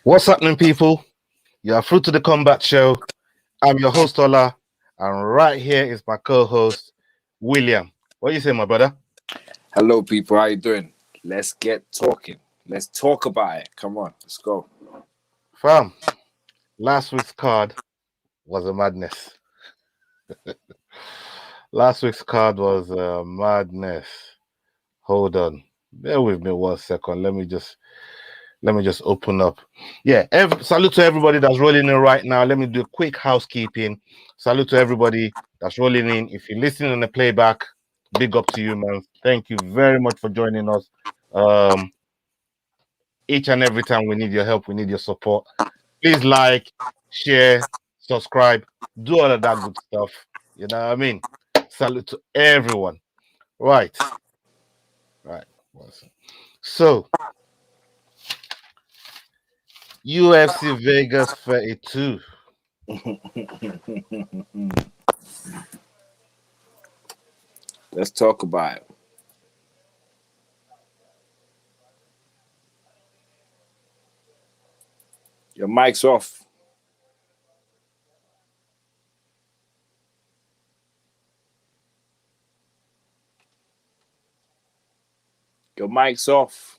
What's happening, people? You are through to the Combat Show. I'm your host, Ola, and right here is my co-host, William. What do you say, my brother? Hello, people. How you doing? Let's get talking. Let's talk about it. Come on, let's go. Fam, last week's card was a madness. Last week's card was a madness. Hold on. Bear with me 1 second. Let me just open up. Yeah, salute to everybody that's rolling in right now. Let me do a quick housekeeping. Salute to everybody that's rolling in. If you're listening on the playback, big up to you, man. Thank you very much for joining us. Um, each and every time we need your help, we need your support. Please like, share, subscribe, do all of that good stuff. You know what I mean? Salute to everyone. Right, right. So, UFC Vegas 32. Let's talk about it. Your mic's off. Your mic's off.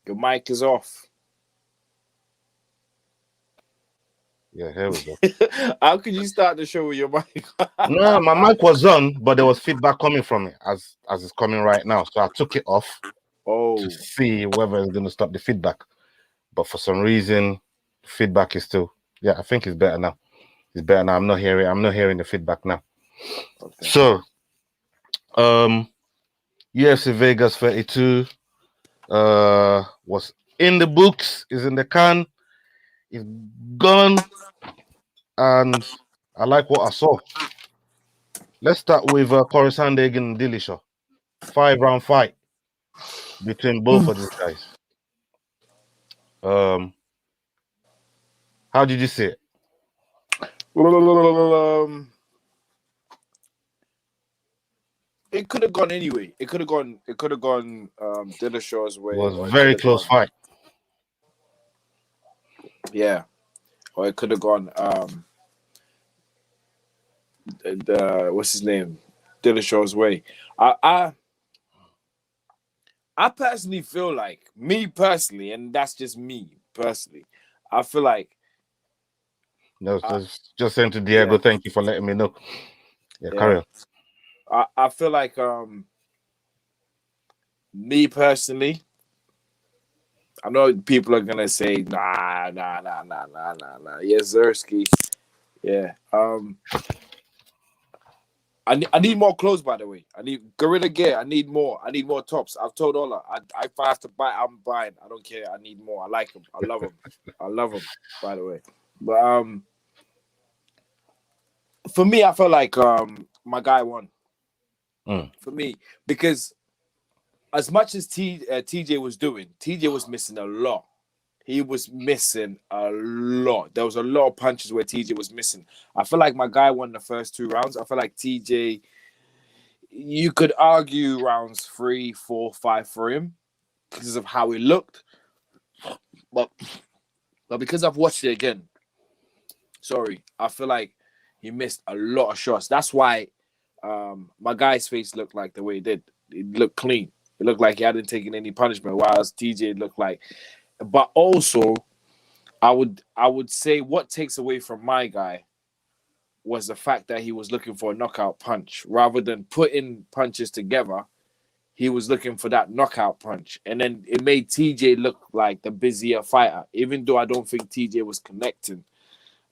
Your mic is off. Yeah, here we go. How could you start the show with your mic? No, my mic was on, but there was feedback coming from it as it's coming right now. So I took it off to see whether it's going to stop the feedback. But for some reason, feedback is still. Yeah, I think it's better now. It's better now. I'm not hearing the feedback now. Okay. So, UFC Vegas 32 was in the books, is in the can, is gone, and I like what I saw. Let's start with Corey Sandhagen and Dillashaw. 5-round fight between both of these guys. How did you see it? It could have gone anyway. It could have gone Dillashaw's way. It was a very close fight. Yeah. Or it could have gone what's his name? Dillashaw's way. I personally feel like, and that's just me personally, I feel like No, just saying to Diego, yeah. Thank you for letting me know. Yeah, carry on. I feel like me personally, I know people are gonna say nah. Yes, Zersky. Yeah. I need more clothes, by the way. I need Gorilla Gear. I need more. I need more tops. I've told Ola, if I have to buy, I'm buying. I don't care. I need more. I like them. I love them. I love them, by the way. But for me, I felt like my guy won. For me, because as much as TJ was doing, TJ was missing a lot. He was missing a lot. There was a lot of punches where TJ was missing. I feel like my guy won the first 2 rounds. I feel like TJ, you could argue rounds 3, 4, 5 for him because of how he looked. But because I've watched it again, I feel like he missed a lot of shots. That's why my guy's face looked like the way it did. It looked clean. It looked like he hadn't taken any punishment, whereas TJ looked like. But also, I would say what takes away from my guy was the fact that he was looking for a knockout punch rather than putting punches together. He was looking for that knockout punch, and then it made TJ look like the busier fighter. Even though I don't think TJ was connecting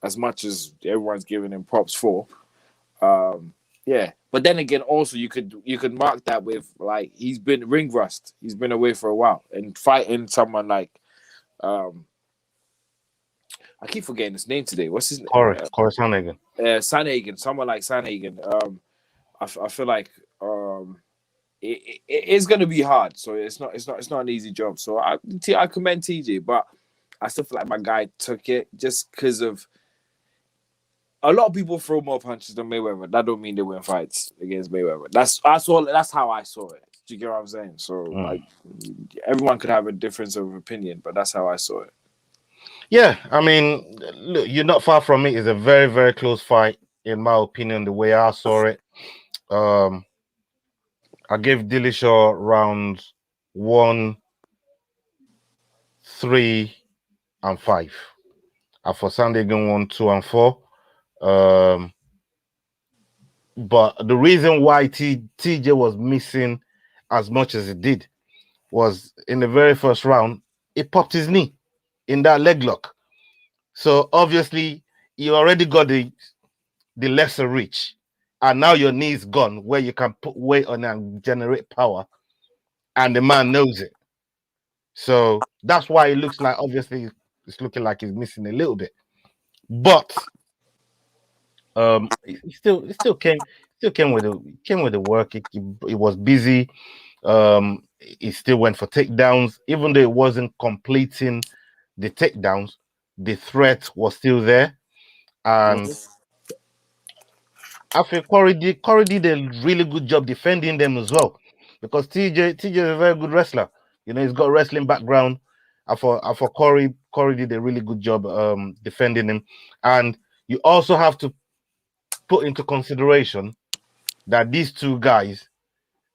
as much as everyone's giving him props for. Yeah, but then again, also you could mark that with like he's been ring rust. He's been away for a while, and fighting someone like I keep forgetting his name today. What's his name? Corey Sandhagen. Sandhagen. Someone like Sandhagen. I feel like it's going to be hard. So it's not an easy job. So I commend TJ, but I still feel like my guy took it just because of a lot of people throw more punches than Mayweather. That don't mean they win fights against Mayweather. That's all. That's how I saw it. Do you get what I'm saying? So everyone could have a difference of opinion, but that's how I saw it. Yeah, I mean, look, you're not far from it. It's a very, very close fight, in my opinion, the way I saw it. I gave Dillashaw rounds 1, 3, and 5. And for Sandhagen 1, 2, and 4. But the reason why TJ was missing as much as he did was in the very first round, he popped his knee in that leg lock. So obviously, you already got the lesser reach, and now your knee is gone where you can put weight on and generate power, and the man knows it. So that's why it looks like, obviously, it's looking like he's missing a little bit. But he still came with the work. He was busy. He still went for takedowns, even though it wasn't completing the takedowns. The threat was still there, and I feel Corey did a really good job defending them as well, because TJ is a very good wrestler. You know, he's got wrestling background. And for Corey did a really good job defending him. And you also have to put into consideration that these two guys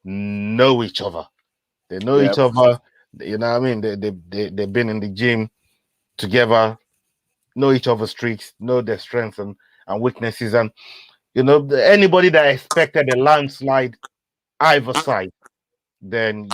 know each other. They know each other. You know what I mean? They've been in the gym together, know each other's tricks, know their strengths and weaknesses. And you know, anybody that expected a landslide either side, then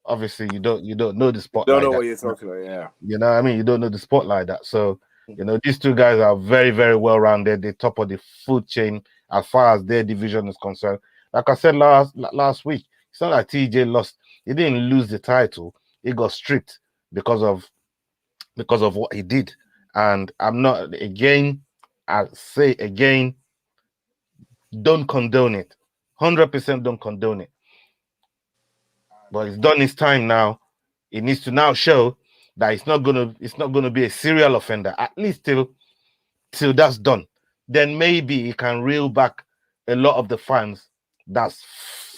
obviously you don't know the sport. Don't like know that. what you're talking about, yeah. You know what I mean? You don't know the sport like that. So, you know, these two guys are very, very well rounded. They're top of the food chain as far as their division is concerned. Like I said last week, it's not like TJ lost. He didn't lose the title. He got stripped because of what he did. And I'm not, again, I say again, don't condone it. 100% don't condone it. But it's done his time now. It needs to now show that it's not gonna be a serial offender, at least till that's done. Then maybe he can reel back a lot of the fans that's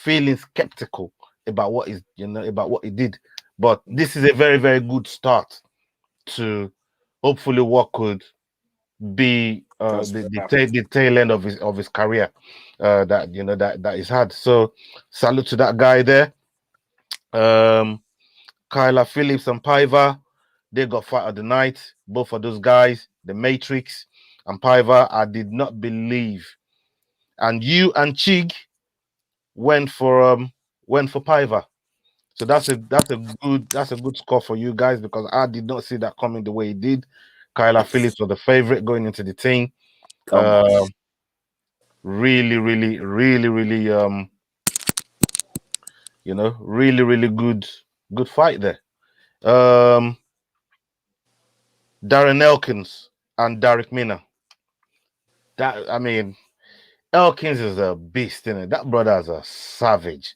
feeling skeptical about what he did. But this is a very, very good start to hopefully what could be the tail end of his career that he's had. So salute to that guy there. Kyler Phillips and Paiva, they got fight of the night. Both of those guys, the Matrix and Paiva, I did not believe. And you and Chig went for Paiva. So that's a good score for you guys, because I did not see that coming the way he did. Kyler Phillips was the favorite going into the team. Really, really, really, really really, really good fight there. Darren Elkins and Derek Mina. That, I mean, Elkins is a beast, isn't it? That brother's a savage.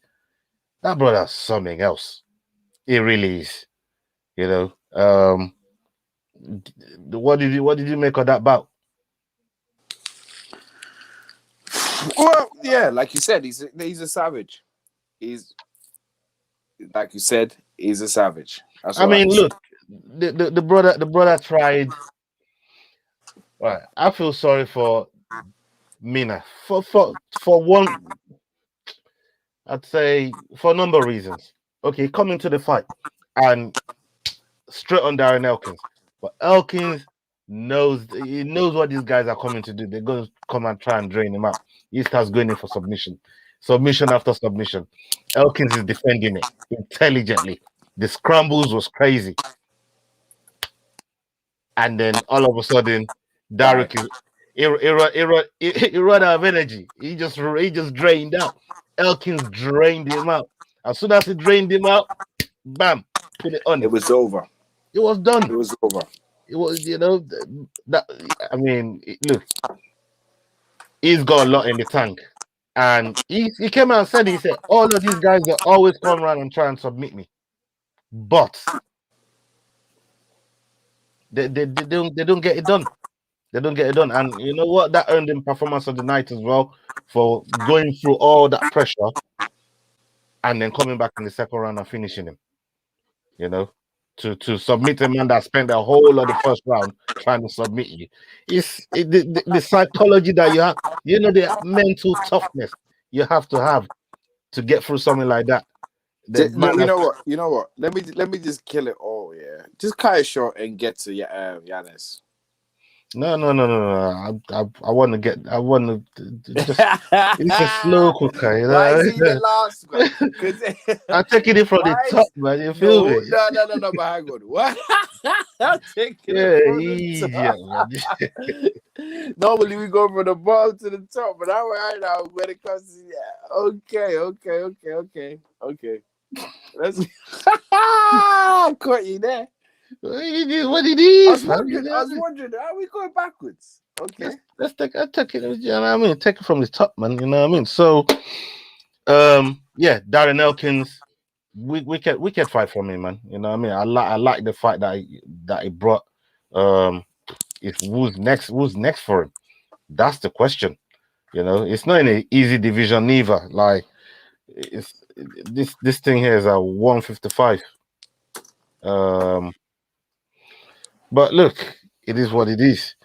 That brother's something else. He really is. You know. What did you make of that bout? Well, yeah, like you said, he's a savage. He's, like you said, he's a savage. I mean, look, the brother tried. Right, I feel sorry for Mina for one. I'd say for a number of reasons. Okay, coming to the fight and straight on Darren Elkins, but Elkins knows what these guys are coming to do. They're going to come and try and drain him out. He starts going in for submission after submission. Elkins is defending it intelligently. The scrambles was crazy, and then all of a sudden, Derek is he ran out of energy. He just drained out. Elkins drained him out. As soon as he drained him out, bam, put it on. It was over. It was done. It was over. It was, that. I mean, look, he's got a lot in the tank, and he came out and said, he said, all of these guys that always come around and try and submit me, but they don't get it done. They don't get it done. And you know what? That earned him performance of the night as well for going through all that pressure and then coming back in the second round and finishing him. You know, to submit a man that spent the whole of the first round trying to submit you. The psychology that you have, you know, the mental toughness you have to get through something like that. The man You know what? Let me just kill it all. Yeah, just cut it short and get to Giannis. No. I want to get. I want to just. It's a slow cooker, you know. Why is he the last one? I'm taking it from the top, man. You feel me? No. But hang on. What? I'm taking Yeah, it from easy, the top. Normally we go from the bottom to the top, but right now when it comes to okay. Let's caught you there. What it is? I was wondering, are we going backwards? Okay. Let's take it. You know what I mean? Take it from the top, man. You know what I mean? So, yeah, Darren Elkins, we can fight from him, man. You know what I mean? I like the fight that he brought. If who's next for him? That's the question. You know, it's not in an easy division neither. Like, it's this thing here is a 155. But look, it is what it is.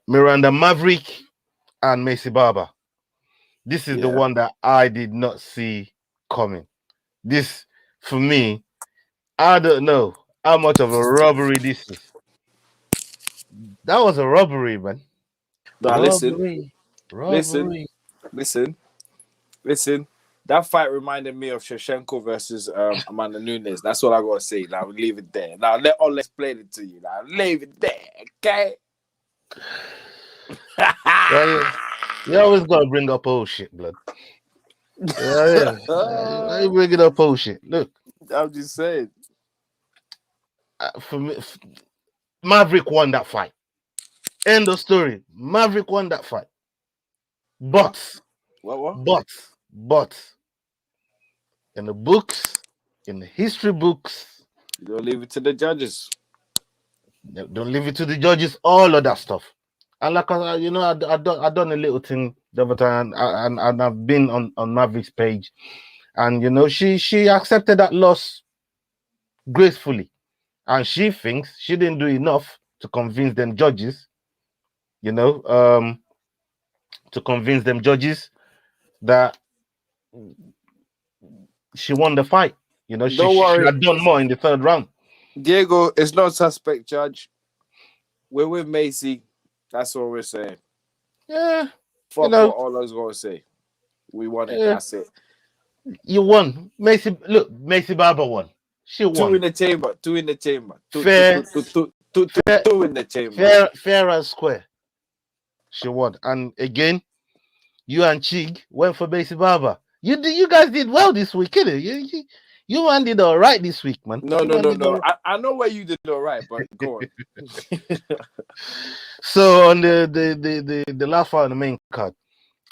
Miranda Maverick and Macy Barber. This is the one that I did not see coming. This, for me, I don't know how much of a robbery this is. That was a robbery, man. Now Robbery. Listen. That fight reminded me of Shevchenko versus Amanda Nunes. That's all I gotta say. Now leave it there. Now let's explain it to you. Now leave it there, okay? You always gotta bring up old shit, blood. Yeah. Why you bringing up old shit? Look, I'm just saying. For me, Maverick won that fight. End of story. Maverick won that fight. But in the books, in the history books, you don't leave it to the judges. Don't leave it to the judges. All of that stuff. And like I done a little thing the other time, and I've been on Maverick's page, and you know she accepted that loss gracefully, and she thinks she didn't do enough to convince them judges. You know, to convince them judges that she won the fight. You know, she had done more in the third round. Diego is not suspect, judge. We're with Macy. That's all we're saying. Yeah. Fuck what all I was going to say. We won it. That's it. You won. Macy Barber won. She won. Two in the chamber. Two in the chamber. Fair in the chamber. Fair and square. She won. And again, you and Chig went for Macy Barber. You guys did well this week, innit? You man did all right this week, man. No. I know where you did all right, but go on. So on the last fight on the main card,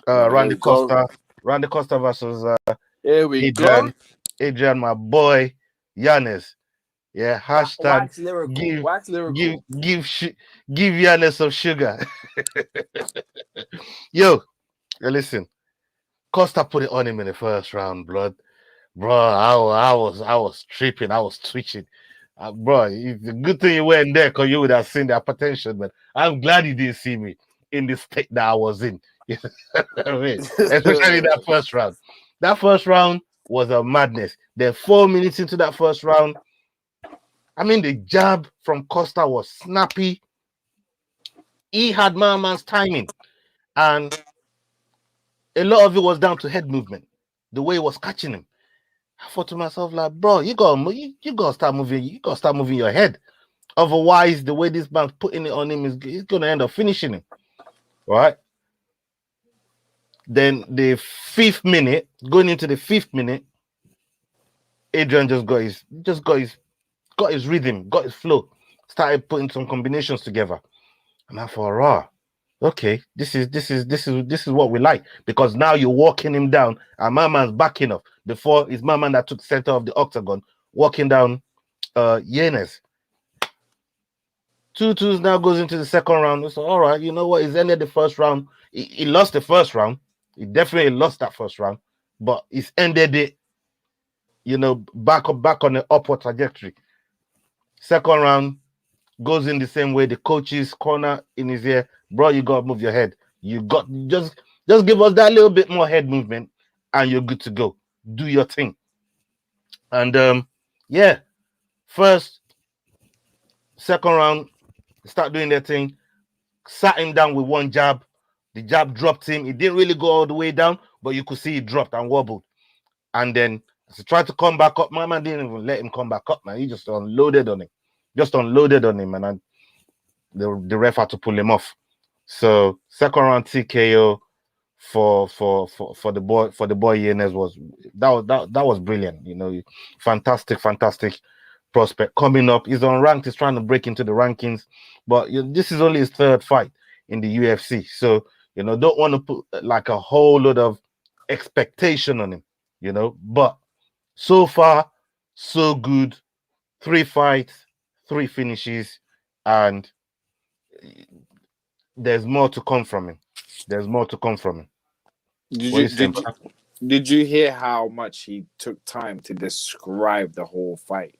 Randy Costa versus here we go. Adrian, my boy, Giannis. Yeah, hashtag give Giannis some sugar. Yo, listen. Costa put it on him in the first round, blood. Bro, I was tripping, I was twitching. Bro, it's a good thing you weren't there because you would have seen the hypertension, but I'm glad you didn't see me in the state that I was in. You know what I mean? Especially that first round. That first round was a madness. Then 4 minutes into that first round, I mean, the jab from Costa was snappy. He had my man's timing. And a lot of it was down to head movement, the way he was catching him. I thought to myself, like, bro, you gotta start moving. You gotta start moving your head. Otherwise, the way this man's putting it on him he's gonna end up finishing him. Right? Then the 5th minute, going into the 5th minute, Adrian just got his rhythm, got his flow, started putting some combinations together. And I thought, okay, this is what we like, because now you're walking him down and my man's backing off. Before, it's my man that took center of the octagon, walking down Yanez. 2-2 now goes into the second round. So all right, you know what? He's ended the first round. He lost the first round. He definitely lost that first round, but he's ended it, you know, back on the upward trajectory. Second round goes in the same way. The coach's corner in his ear, bro. You gotta move your head. You got just give us that little bit more head movement, and you're good to go. Do your thing. And yeah, first, second round, start doing their thing. Sat him down with one jab. The jab dropped him. It didn't really go all the way down, but you could see he dropped and wobbled. And then as he tried to come back up, my man didn't even let him come back up, man. He just unloaded on him. And the ref had to pull him off. So second round TKO for the boy Yanez was brilliant. You know, fantastic prospect coming up. He's unranked. He's trying to break into the rankings, but this is only his third fight in the UFC. So you know, don't want to put like a whole lot of expectation on him. You know, but so far so good. 3 fights, 3 finishes, and there's more to come from him. Did you hear how much he took time to describe the whole fight?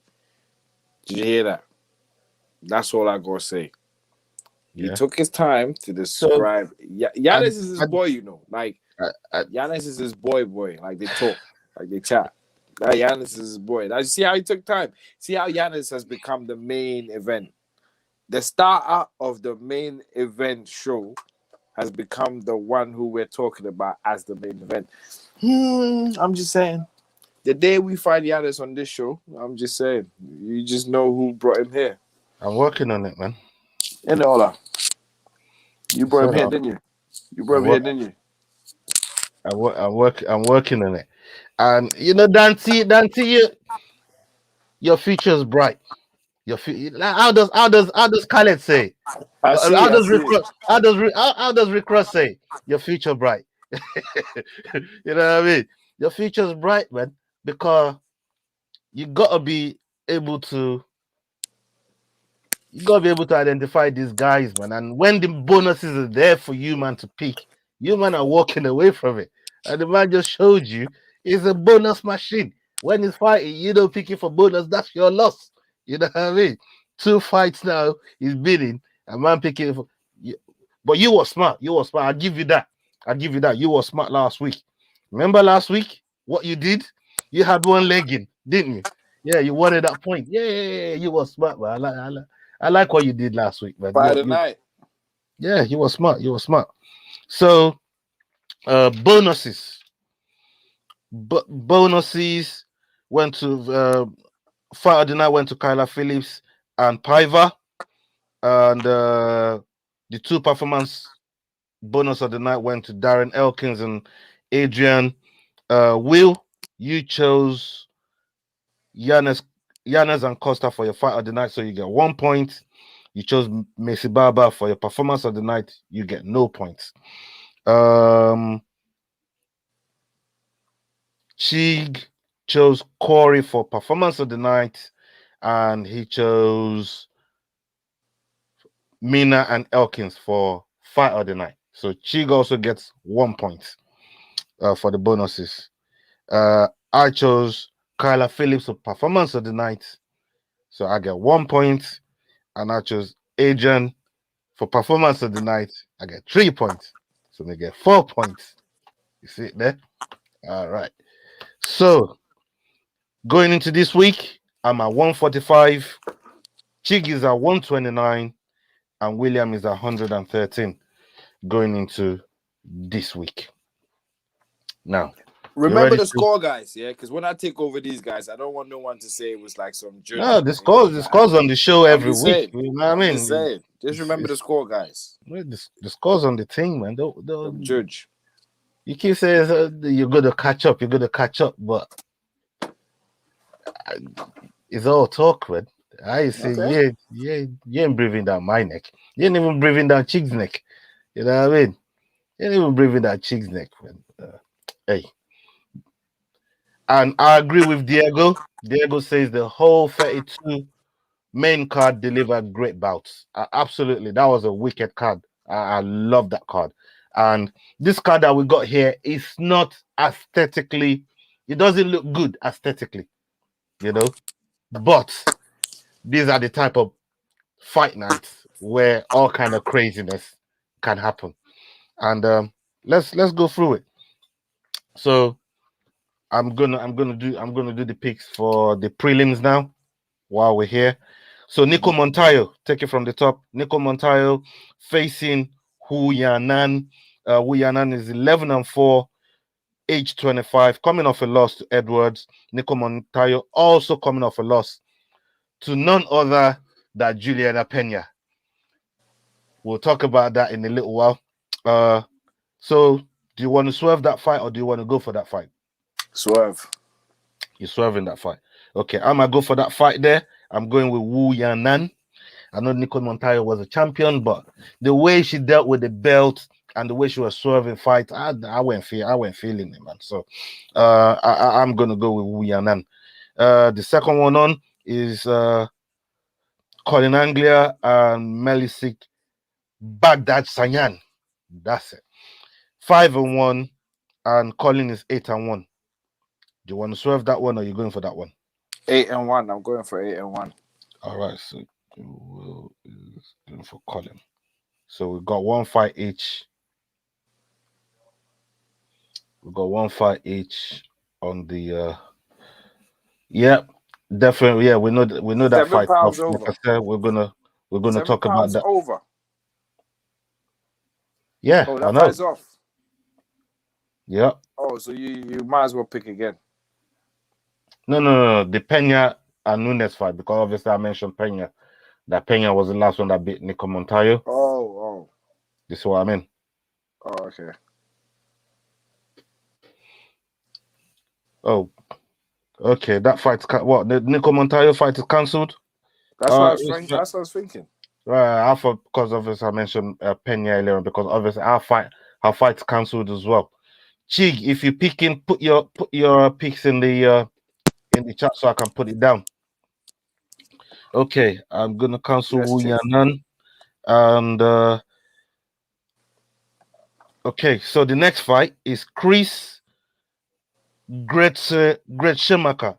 Did you hear that? That's all I gotta say. Yeah. He took his time to describe. Yanez is his boy, you know. Like Yanez is his boy. Like they talk, like they chat. Like Yanez is his boy. Now you see how he took time. See how Yanez has become the main event. The starter of the main event show has become the one who we're talking about as the main event. I'm just saying. The day we find Yanez on this show, I'm just saying. You just know who brought him here. I'm working on it, man. And all that. You brought him here, didn't you? You brought him here, didn't you? I'm working on it. And you know, Dante, your future's bright. How does Khaled say? How does Rick Ross say? Your future bright. You know what I mean? Your future's bright, man, because you gotta be able to identify these guys, man. And when the bonuses are there for you, man, to pick, you man are walking away from it. And the man just showed you it's a bonus machine. When he's fighting, you don't pick it for bonus, that's your loss. You know what I mean? 2 fights now, he's bidding, a man picking it for you. But you were smart. I'll give you that. You were smart last week. Remember last week what you did? You had one leg in, didn't you? Yeah, you wanted that point. Yeah, you were smart, man. I like what you did last week, man. Friday night. Yeah, you were smart. So, bonuses. Bonuses went to fight of the night went to Kyla Phillips and Piva, and the 2 performance bonus of the night went to Darren, Elkins, and Adrian. Will, you chose Yanez and Costa for your fight of the night, so you get 1 point. You chose Messi Baba for your performance of the night, you get no points. Chig chose Corey for performance of the night, and he chose Mina and Elkins for fight of the night. So Chig also gets 1 point for the bonuses. I chose Kyla Phillips for performance of the night, so I get 1 point, and I chose Adrian for performance of the night. I get 3 points, so we get 4 points. You see it there? All right. So going into this week, I'm at 145. Chig is at 129, and William is at 113 going into this week. Now, remember the score, guys, yeah? Because when I take over these guys, I don't want no one to say it was like some judge. No, the scores on the show every week. You know what I mean? Just remember the score, guys. The scores on the thing, man. Don't judge. You keep saying you're going to catch up, but it's all talk, man. I say, you ain't breathing down my neck. You ain't even breathing down Chig's neck. You know what I mean? You ain't even breathing down Chig's neck, man. Hey. And I agree with Diego. Diego says the whole 32 main card delivered great bouts. Absolutely, that was a wicked card. I love that card. And this card that we got here is not aesthetically, it doesn't look good aesthetically, you know. But these are the type of fight nights where all kind of craziness can happen. And let's go through it. So I'm gonna do the picks for the prelims now while we're here. So Nico Montayo, take it from the top. Nico Montayo facing Hu Yanan. Hu Yanan is 11-4, age 25, coming off a loss to Edwards. Nico Montayo also coming off a loss to none other than Juliana Pena. We'll talk about that in a little while. So do you want to swerve that fight or do you want to go for that fight? Swerve. You're swerving that fight. Okay, I'm gonna go for that fight there. I'm going with Wu Yanan. I know Nico Montayo was a champion, but the way she dealt with the belt and the way she was swerving fights, I went feeling it, man. So I'm gonna go with Wu Yanan. The second one on is Colin Anglia and Melisik Baghdad Sanyan. That's it. 5-1, and Colin is 8-1. Do you want to swerve that one or are you going for that one? 8-1. I'm going for 8-1. All right, so Will is going for Colin. So we've got one fight each. We've got one fight each on the yeah, definitely. Yeah, we know that 7 fight. pounds Like over. I said, we're gonna 7 talk about pounds that. over. Yeah, Oh, I that know. fight's off. Yeah. Oh, so you might as well pick again. No. The Pena and Nunes fight, because obviously I mentioned Pena. That Pena was the last one that beat Nico Montayo. Oh. This is what I mean. Oh, okay. Oh, okay. That fight's what? The Nico Montayo fight is cancelled. That's what I was thinking. Right, I thought because obviously I mentioned Pena earlier, because obviously our fight's cancelled as well. Chig, if you put your picks in the chat so I can put it down. Okay, I'm gonna cancel Wu Yanan, and okay, so the next fight is Chris Gretschemacher.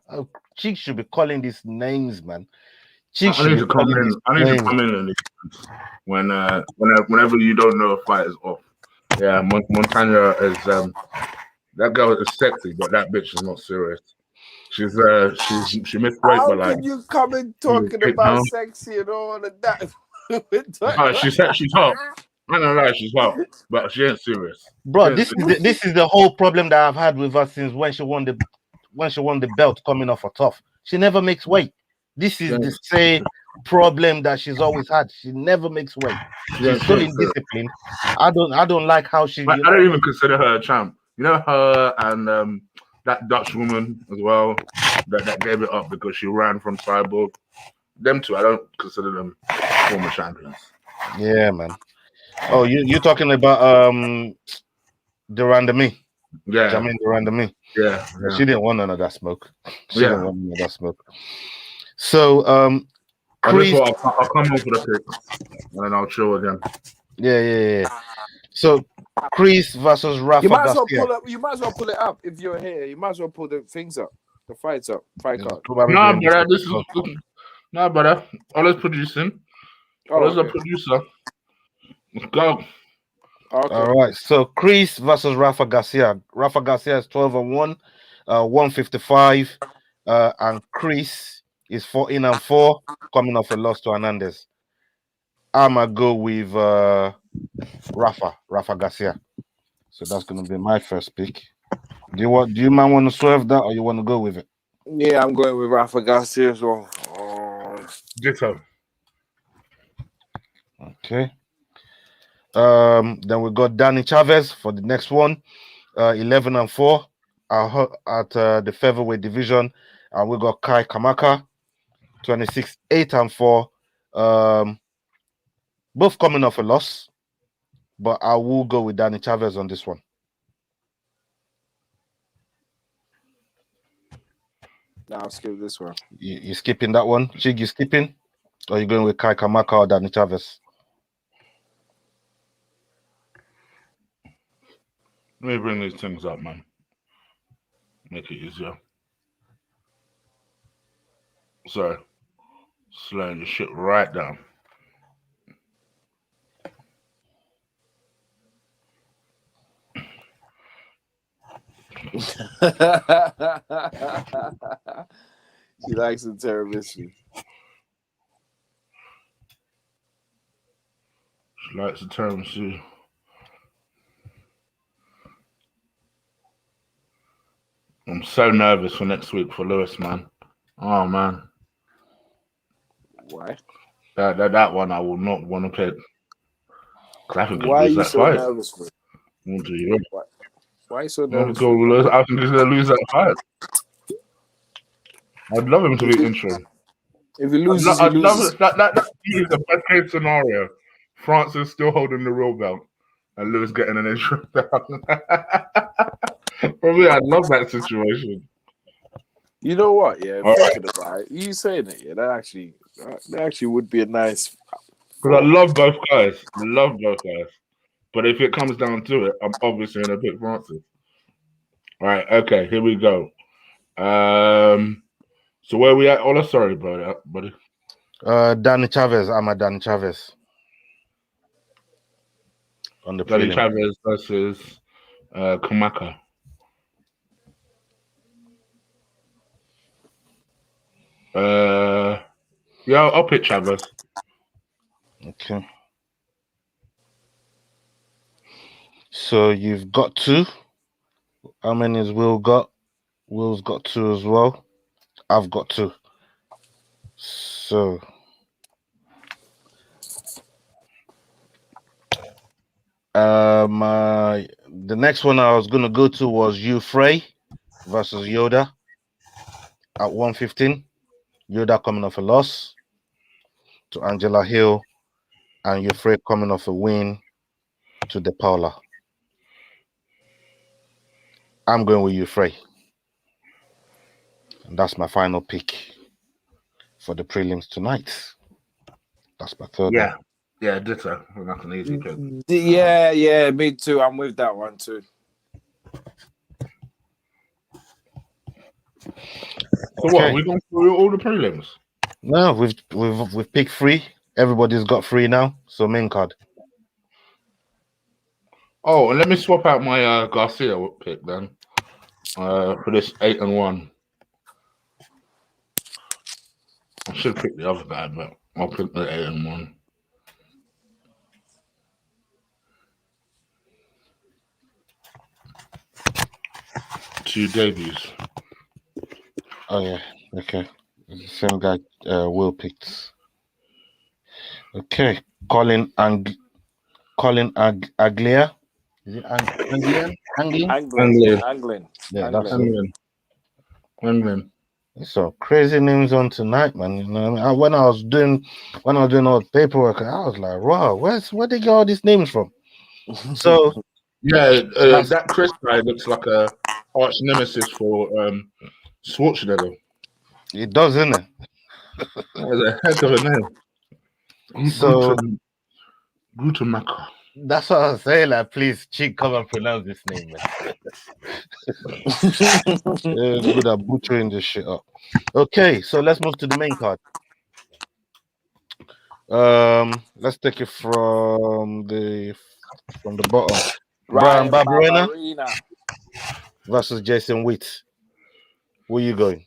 Chig should be calling these names, man. I need to come in whenever you don't know a fight is off. Yeah, Montana is that girl is sexy, but that bitch is not serious. She missed weight, How but like can you come in talking about sexy and all of that? she's hot. I don't know, she's hot, but she ain't serious. Bro, this is the whole problem that I've had with her since when she won the belt coming off her tough. She never makes weight. This is the same problem that she's always had. She never makes weight. She's so indisciplined. I don't like how she. I don't even consider her a champ. You know her and that Dutch woman as well that gave it up because she ran from Cyborg. Them two, I don't consider them former champions. Yeah, man. Oh, you're talking about Durandamy. Yeah. Jamin Durandamy. Yeah. She didn't want none of that smoke. Didn't want none of that smoke. So Chris, I'll come on for the pick and then I'll chill again. Yeah. So Chris versus Rafa Garcia. You might as well pull it up if you're here. You might as well pull the things up, the fights up, fight card. No, brother. Always producing. Always a producer. Let's go. Okay. All right. So Chris versus Rafa Garcia. Rafa Garcia is 12-1, 155, and Chris is 14-4, coming off a loss to Hernandez. I'ma go with Rafa Garcia. So that's gonna be my first pick. Do you man want to swerve that or you want to go with it? Yeah, I'm going with Rafa Garcia as well. Ditto. Okay. Then we got Danny Chavez for the next one, 11-4 at the featherweight division, and we got Kai Kamaka, 26, 8-4. Both coming off a loss, but I will go with Danny Chavez on this one. Now I'll skip this one. You skipping that one? Chig, you skipping? Or are you going with Kai Kamaka or Danny Chavez? Let me bring these things up, man. Make it easier. Sorry. Slowing the shit right down. She likes the tiramisu. She likes the tiramisu. I'm so nervous for next week for Lewis, man. Oh, man. Why? That one I will not want to pick. Because I think he'll Why are lose you that so fight. nervous for? Why are you so I nervous? think he's going to lose that fight. I'd love him to be interim. If he loses, I'd he love loses. it. That is the best case scenario. Francis still holding the real belt and Lewis getting an interim belt. For me, I'd love that situation. You know what? Yeah, thinking about it, you saying it, yeah, that actually would be a nice. Because I love both guys. But if it comes down to it, I'm obviously going to pick Francis. All right, okay, here we go. So where are we at? Oh, sorry, buddy. Danny Chavez. I'm a Danny Chavez. On the Danny prelim. Chavez versus Kamaka. Yeah, I'll pick Chavez. Okay. So you've got 2. How many has Will got? Will's got 2 as well. I've got 2. So the next one I was gonna go to was Frey versus Yoda at 115. Yoda coming off a loss to Angela Hill, and Frey coming off a win to De Paula. I'm going with Frey. And that's my final pick for the prelims tonight. That's my third one. Yeah, ditto. That's an easy pick. Yeah, me too. I'm with that one too. So what? We going through all the prelims? No, we've picked 3. Everybody's got 3 now. So main card. Oh, and let me swap out my Garcia pick then for this 8-1. I should pick the other guy, but I'll pick the 8-1. Two debuts. Oh yeah, okay. The same guy Will picked. Okay, Colin Aglia. Is it Anglian? Anglin. Yeah, that's Anglin. So crazy names on tonight, man. You know what I mean? When I was doing all the paperwork, I was like, wow, where they get all these names from? So yeah, that Chris guy looks like a arch nemesis for Schwarzenegger. It does, isn't it? That's a heck of a name. So Gutemaka. that's what I was saying. Like, please, Chick, come and pronounce this name, man. It's good at butchering this shit up. Okay, so let's move to the main card. Let's take it from the bottom. Brian Barberena versus Jason Witt. Where you going?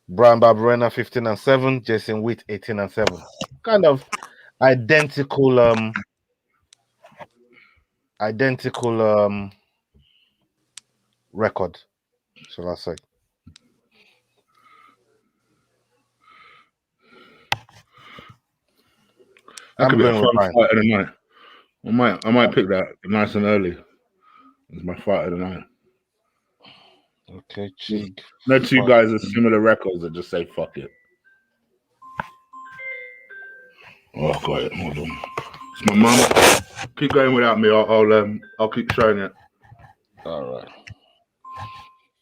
Brian Barberena 15-7, Jason Witt 18-7. Kind of identical record, shall I say. That could be a fun fight of the night. I might pick that nice and early. It's my fight of the night. Okay, Chig. No two guys with similar records that just say fuck it. Oh, got it. Hold on. It's my mum. Keep going without me. I'll keep showing it. All right.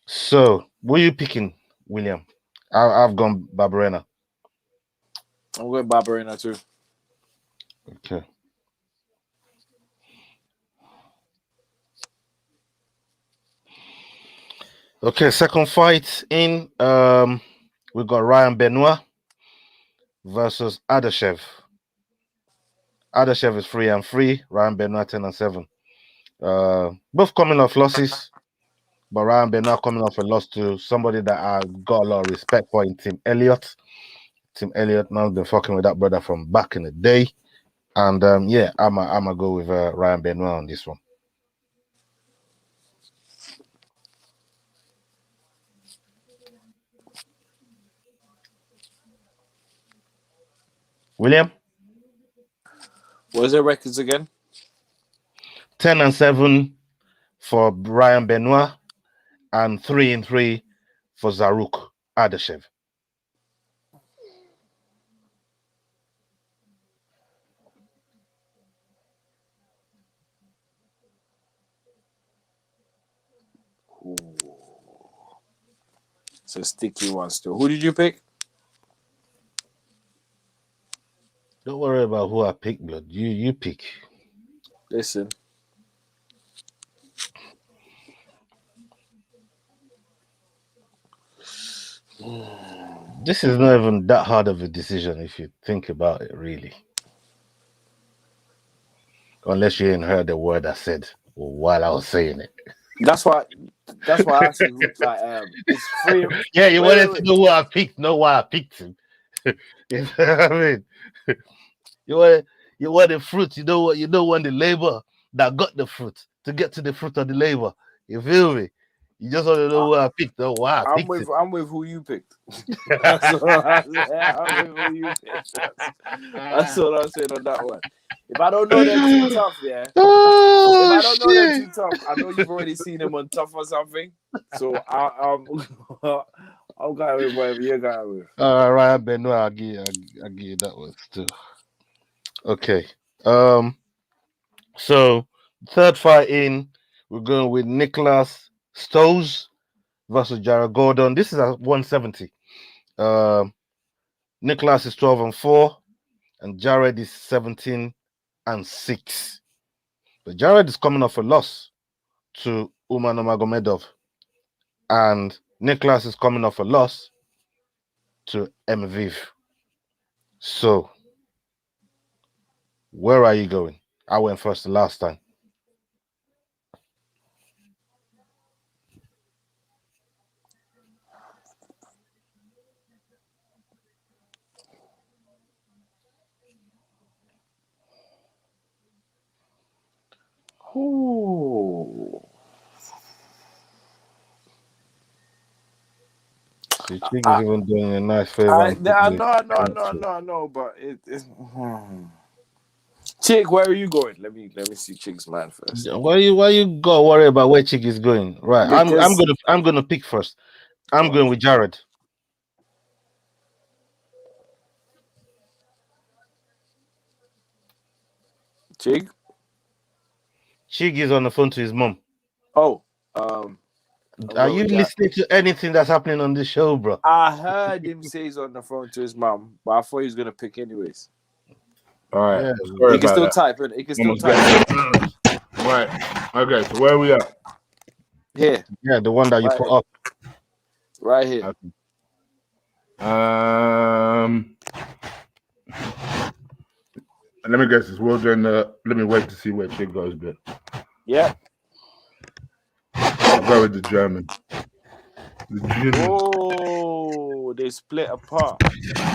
So, what are you picking? William. I've gone Barberena. I'm going Barberena too. Okay. Okay, second fight in we got Ryan Benoit versus Adashev. Adashev is 3-3. Ryan Benoit 10-7. Both coming off losses, but Ryan Benoit coming off a loss to somebody that I got a lot of respect for in Tim Elliott. Tim Elliott now been fucking with that brother from back in the day. And yeah, I'm gonna go with Ryan Benoit on this one. William? What's their records again? 10-7 for Ryan Benoit and 3-3 for Zaruk Adashev. Ooh. It's a sticky one still. Who did you pick? Don't worry about who I pick, blood. You pick. Listen. This is not even that hard of a decision if you think about it, really. Unless you ain't heard the word I said while I was saying it. That's why I asked you, like, it's free. Yeah, you wanted to know who I picked, know why I picked him. You know what I mean? You want the fruit, you don't want the labor that got the fruit to get to the fruit of the labor. You feel me? You just want to know who I picked, know why I picked him. I'm with who you picked. That's what I'm with who you picked. That's what I'm saying on that one. If I don't know them too tough, yeah. Oh, if I don't know them too tough, I know you've already seen them on Tough or something. So I'll go with whatever you're going with. All right, Benoit, I'll give you that one too. Okay. So third fight in, we're going with Nicholas Stowes versus Jared Gordon. This is at 170. Nicholas is 12-4, and Jared is 17-6. But Jared is coming off a loss to Umar Nurmagomedov, and Nicholas is coming off a loss to Mviv. So, where are you going? I went first the last time. Ooh. The chick is even doing a nice favor. No, but it's. Chick, where are you going? Let me see Chick's man first. Why you go worry about where Chick is going? Right, because I'm gonna pick first. I'm going with Jared. Chig is on the phone to his mom. Oh, are you listening to anything that's happening on this show, bro? I heard him say he's on the phone to his mom, but I thought he was gonna pick anyways. All right. Yeah, he can still type it. He can still type. Right. Okay. So where are we at? Here. Yeah, the one that you put up. Right here. Okay. Let me guess. We're doing let me wait to see where Chick goes. But yeah, I'll go with the German. Oh, they split apart.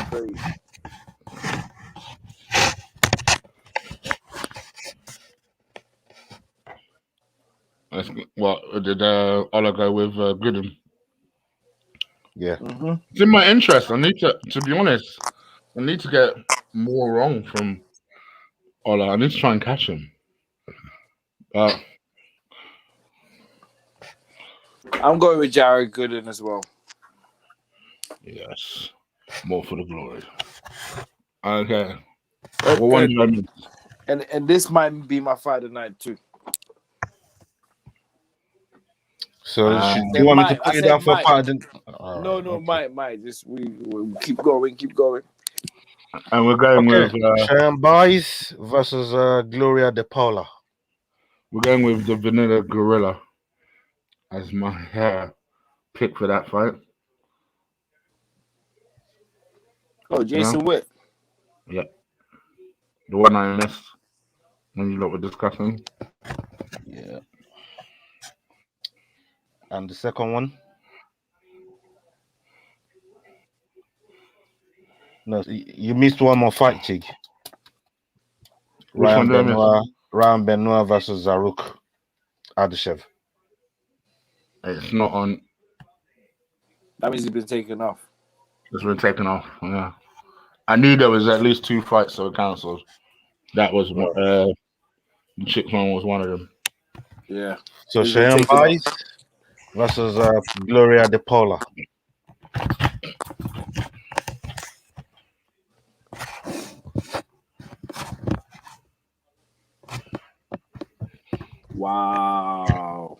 Crazy. That's what did I'll go with Gooden. Yeah. Mm-hmm. It's in my interest. I need to be honest, I need to get more wrong from Ola. I need to try and catch him. I'm going with Jared Gooden as well. Yes. More for the glory. Okay. What one did I miss? And this might be my fight tonight too. So do you want me to put you down for fight? No, might. Just we keep going. And we're going with Cheyenne Boys versus Gloria De Paula. we're going with the Vanilla Gorilla as my pick for that fight. Oh, Jason Witt. Yeah. The one I missed when you lot were discussing. Yeah. And the second one? No, you missed one more fight, Chig. Ryan Benoit versus Zaruk Ardashev. It's not on. That means he's been taken off. It's been taken off. Yeah. I knew there was at least 2 fights that were cancelled. That was the Chicks one was one of them. Yeah. So Cheyenne Boys versus Gloria De Paula. Wow.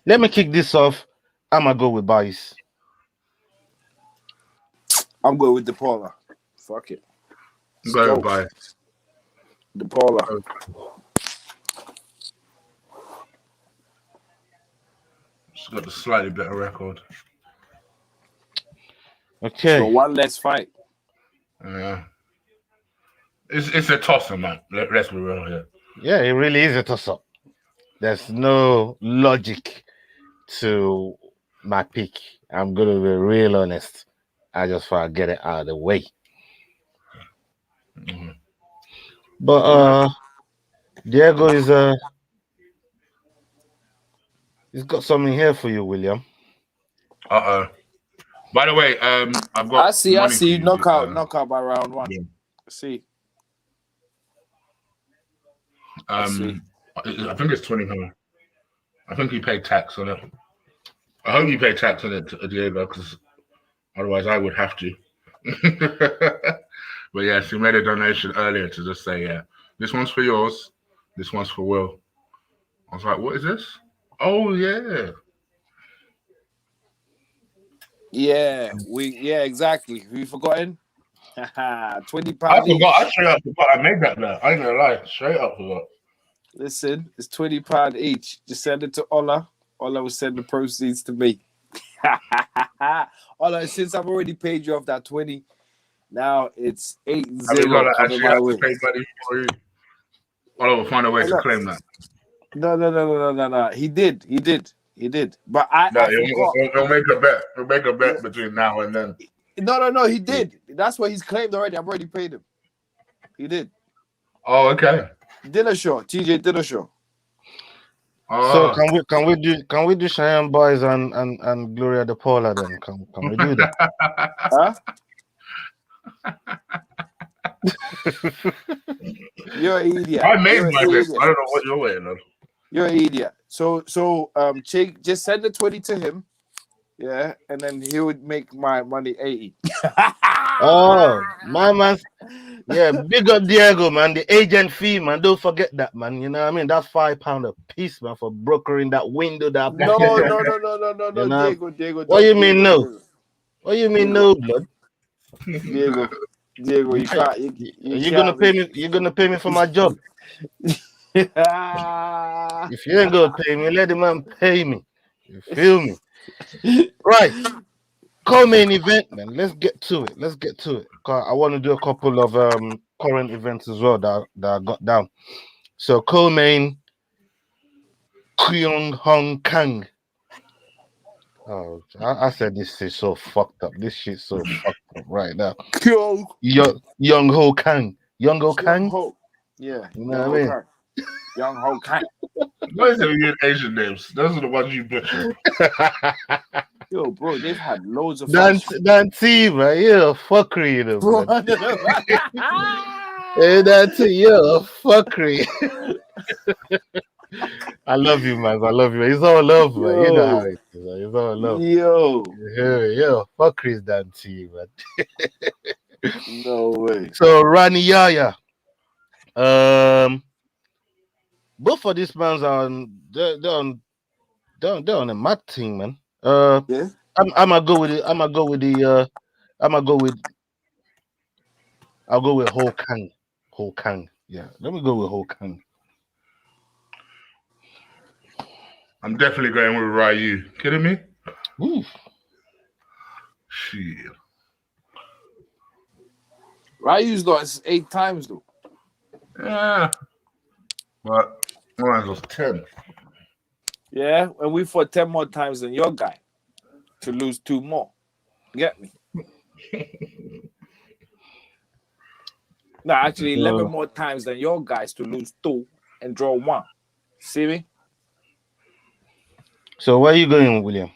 Let me kick this off. I'm gonna go with Boys. I'm going with De Paula. Fuck it. Go by De Paula. She's got the slightly better record. Okay. So one less fight. Yeah. It's a toss-up, man. Let's be real here. Yeah, it really is a toss-up. There's no logic to my pick. I'm gonna be real honest. I just want to get it out of the way. Mm-hmm. But Diego is he's got something here for you, William. By the way, I've got. I see. Knockout by round 1. Yeah. See. I think it's 20 million. I think he paid tax on it. I hope you pay tax on it, Diego, because otherwise I would have to. But yes, he made a donation earlier to just say, yeah, this one's for yours, this one's for Will. I was like, what is this? Oh yeah. Yeah, exactly. Have you forgotten? £20. I forgot. I straight up forgot. I made that there. I ain't gonna lie. Straight up forgot. Listen, it's £20 each. Just send it to Ola. Ola will send the proceeds to me. Ola, since I've already paid you off that 20, now it's 8-0 coming my way. Ola will find a way to claim that. No. He did. But I he'll make a bet. He'll make a bet between now and then. No, he did. That's what he's claimed already. I've already paid him. He did. Oh, okay. Dillashaw, TJ Dillashaw. So can we do Cheyenne Boys and Gloria De Paula then? Can we do that? Huh? You're an idiot. I made my bet. I don't know what you're waiting on. You're an idiot. So Chig, just send the 20 to him. Yeah, and then he would make my money 80. Oh, my man. Yeah, big up Diego, man. The agent fee, man. Don't forget that, man. You know what I mean? That's £5 a piece, man, for brokering that window. That No, you know? Diego. What you mean no? What you mean no, blood? Diego, you can't. You're gonna pay me. You're gonna pay me for my job. If you ain't gonna pay me, let the man pay me. You feel me? Right. Co-main event, man. Let's get to it. I want to do a couple of current events as well that I got down. So co-main, Kyung Hong Kang. Oh, I said this is so fucked up. This shit's so fucked up right now. Young Ho Kang. Young Ho Kang? Yeah. You know what I mean? Young Ho Kang. What is it? Asian names. Those are the ones you butcher. Yo, bro, they've had loads of Dan T, man. You're a fuckery, you know, bro. Hey, Dan T, you're a fuckery. I love you, man. I love you. It's all love, man. You know how it is, man. It's all love. Yo, fuckery is Dan T, man. No way. So, Rani Yaya. both of these mans are on. They're on a mad thing, man. Yeah. I'm gonna go with it. I'm gonna go with the. I'm gonna go with. I'll go with Ho Kang. Ho Kang. Yeah, let me go with Ho Kang. I'm definitely going with Ryu. Kidding me? Ooh. Shit. Ryu's lost 8 times though. Yeah. But mine was 10. Yeah, and we fought 10 more times than your guy to lose 2 more. Get me? No, actually 11 more times than your guys to lose 2 and draw 1. See me? So where are you going, William?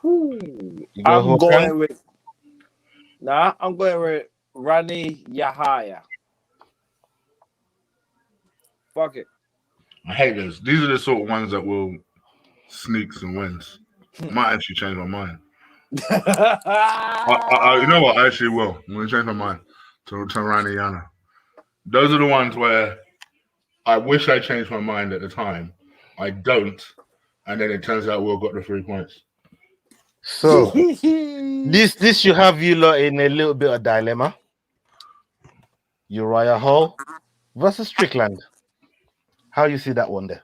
I'm going with Rani Yahaya. Fuck it. I hate those. These are the sort of ones that will sneaks and wins. Might actually change my mind. You know what? I actually will. I'm going to change my mind to Rani Yana. Those are the ones where I wish I changed my mind at the time. I don't. And then it turns out Will got the 3 points. So this should have you lot in a little bit of dilemma. Uriah Hall versus Strickland. How you see that one there?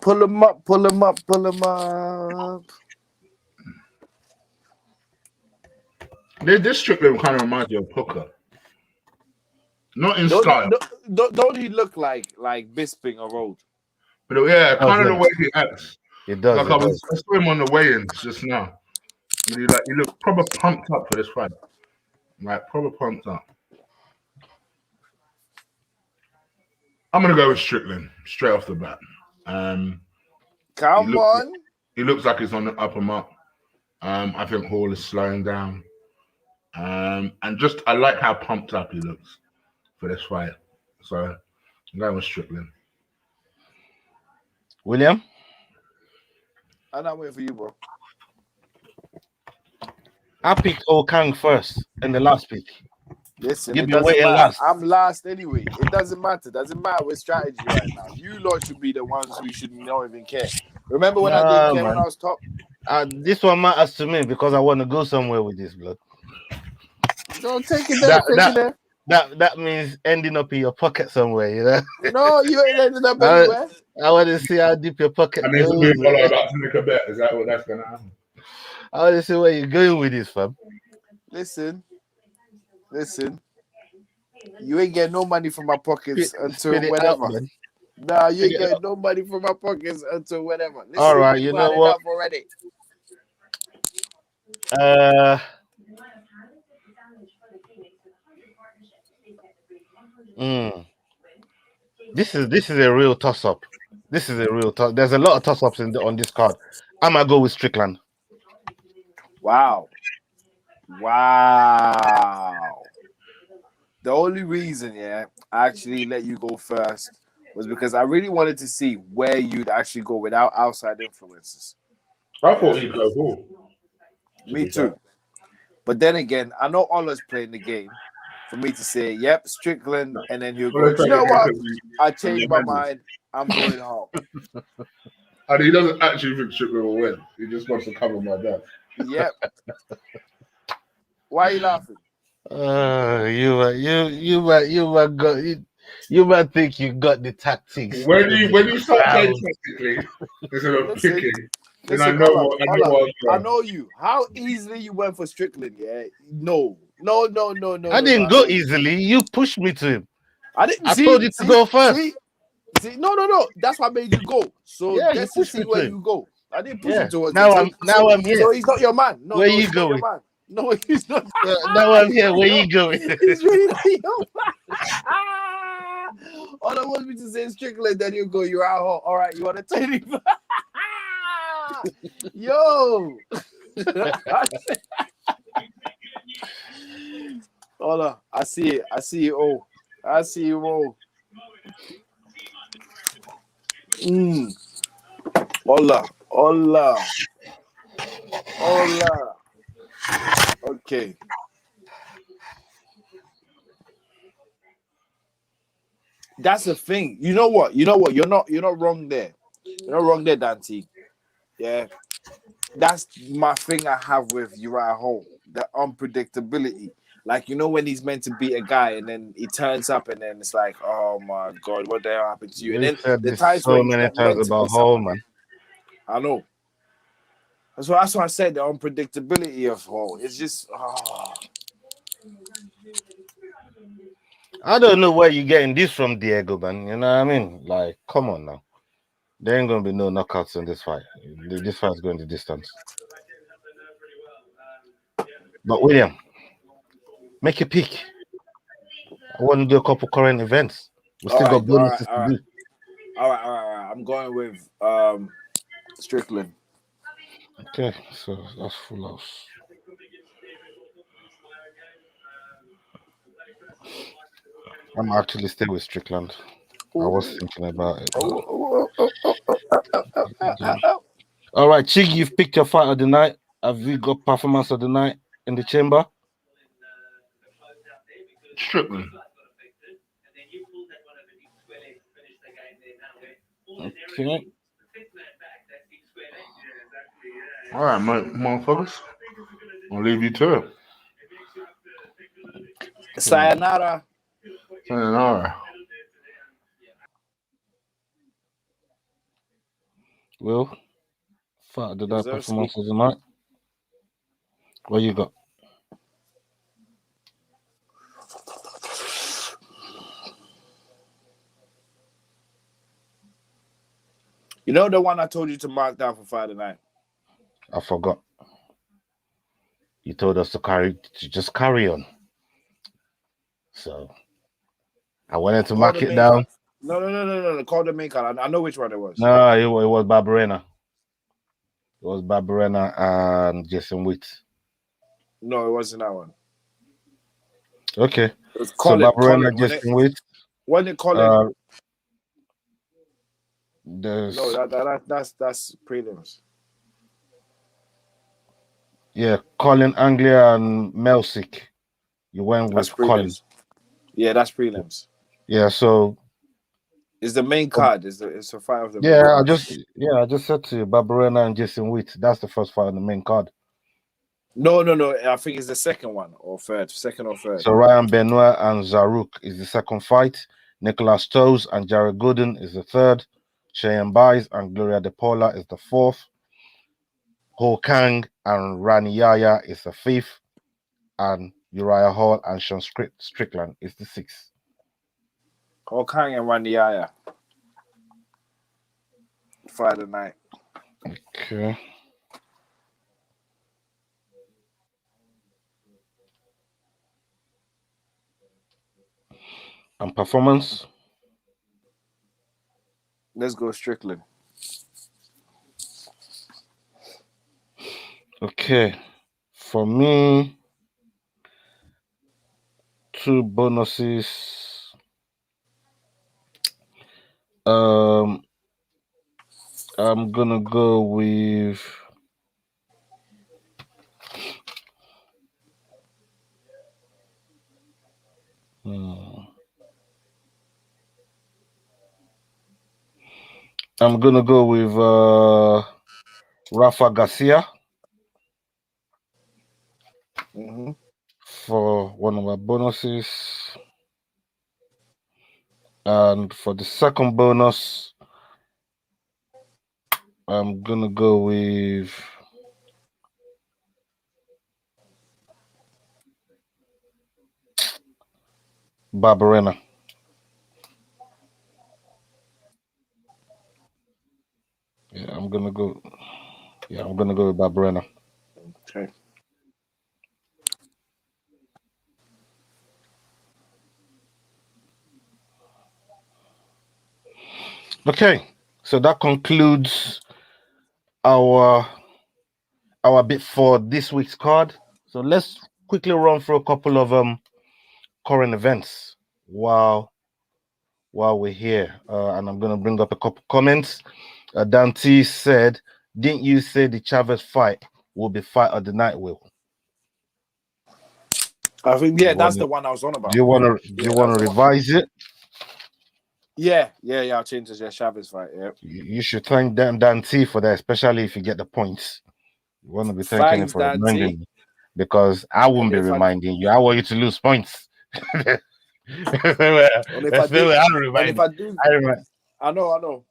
Pull him up, pull him up, pull him up. This Strickland kind of reminds you of Hooker. Not in style. Don't he look like Bisping or Road? But yeah, kind of the way he acts. It does. Like I saw him on the weigh-ins just now. And he looked proper pumped up for this fight. Like proper pumped up. I'm gonna go with Strickland straight off the bat. Come on. He looks like he's on the up and up. I think Hall is slowing down. And just I like how pumped up he looks for this fight. So I'm going with Strickland. William? I'm not waiting for you, bro. I picked Okang first and the last pick. Listen, You've been waiting last. I'm last anyway. It doesn't matter. Doesn't matter with strategy right now. You lot should be the ones who should not even care. Remember when I didn't care when I was top? This one matters to me because I want to go somewhere with this, blood. Don't take it there. That means ending up in your pocket somewhere, you know? No, you ain't ending up anywhere. I want to see how deep your pocket goes. About to make a bet. Is that what that's going to happen? I want to see where you're going with this, fam. Listen. You ain't getting no money from my pockets until whenever. Nah, you ain't getting no money from my pockets until whenever. Listen, all right, you know what? Already. This is a real toss-up. This is a real toss. There's a lot of toss-ups on this card. I'm gonna go with Strickland. Wow. The only reason, I actually let you go first was because I really wanted to see where you'd actually go without outside influences. I thought he'd go Hall. Me too. But then again, I know Ola's playing the game for me to say, yep, Strickland, and then he'll go, you know what? I changed my mind. I'm going home. And he doesn't actually think Strickland will win. He just wants to cover my death. Yep. Why are you laughing? You might think you got the tactics. When you start playing tactically instead of picking, then I know you. How easily you went for Strickland? Yeah, no. I didn't go easily. You pushed me to him. I didn't. I told you to go first. See, no. That's why I made you go. So let's see where you go. I didn't push you towards. Now I'm here. So he's not your man. No, where you going? No, he's not. Now I'm here. Where you going? He's really not your man. All I want me to say is Strickland, then you go. You're out. All right, you want to tell me? Yo. Hold on. I see it. I see you all. Hola. Okay. That's the thing. You know what? You're not wrong there. You're not wrong there, Dante. Yeah. That's my thing I have with Uriah Hall. The unpredictability. Like, you know, when he's meant to beat a guy and then he turns up and then it's like, oh my God, what the hell happened to you? And We then said the this times so where he's many not times meant to about be Hall, someone. man. I know. That's why I said the unpredictability of Hall. It's just, I don't know where you're getting this from, Diego, man. You know what I mean? Like, come on now. There ain't gonna be no knockouts in this fight. This fight's going the distance. But William, make a pick. I want to do a couple current events. We still got bonuses to do. All right. I'm going with Strickland. Okay, so that's full house. I'm actually still with Strickland. I was thinking about it. All right, Chig, you've picked your fight of the night. Have you got performance of the night in the chamber? Strickland. Okay. All right, motherfuckers. I'll leave you to it. Sayonara. Sayonara. Will, fight of the night, performance of the night. What you got? You know the one I told you to mark down for Friday night? I forgot. You told us to just carry on. So I wanted to mark it down. No. Call the main card. I know which one it was. No, it was Barberena. It was Barberena and Jason Witt. No, it wasn't that one. Okay. So Barberena, Jason Witt. When they call it, that's prelims. Yeah, Colin Anglia and Melsick. You went with Colin. Yeah, that's prelims. Yeah, so it's the main card. It's a fight of the main card. I just said to you, Barberena and Jason Witt. That's the first fight on the main card. No. I think it's the second one or third. Second or third. So Ryan Benoit and Zaruk is the second fight. Nicholas Stowes and Jared Gooden is the third. Cheyenne Baez and Gloria De Paula is the fourth. Ho Kang and Rani Yaya is the fifth. And Uriah Hall and Sean Strickland is the sixth. Ho Kang and Rani Yaya. Friday night. Okay. And performance? Let's go Strickland. Okay. For me, 2 bonuses. I'm gonna go with Rafa Garcia for one of my bonuses. And for the second bonus, I'm gonna go with Barberena. I'm gonna go with Barberena. Okay. Okay, so that concludes our bit for this week's card. So let's quickly run through a couple of current events while we're here, and I'm gonna bring up a couple comments. Dante said, "Didn't you say the Chavez fight will be fight of the night, Will?" I think that's the one I was on about. Do you want to revise it? Yeah. I'll change this. Yeah, Chavez fight. Yeah. You should thank Dan T for that, especially if you get the points. You want to be thanking him Thanks, for Dan T. reminding me, because I won't be reminding you. I want you to lose points. And if I know.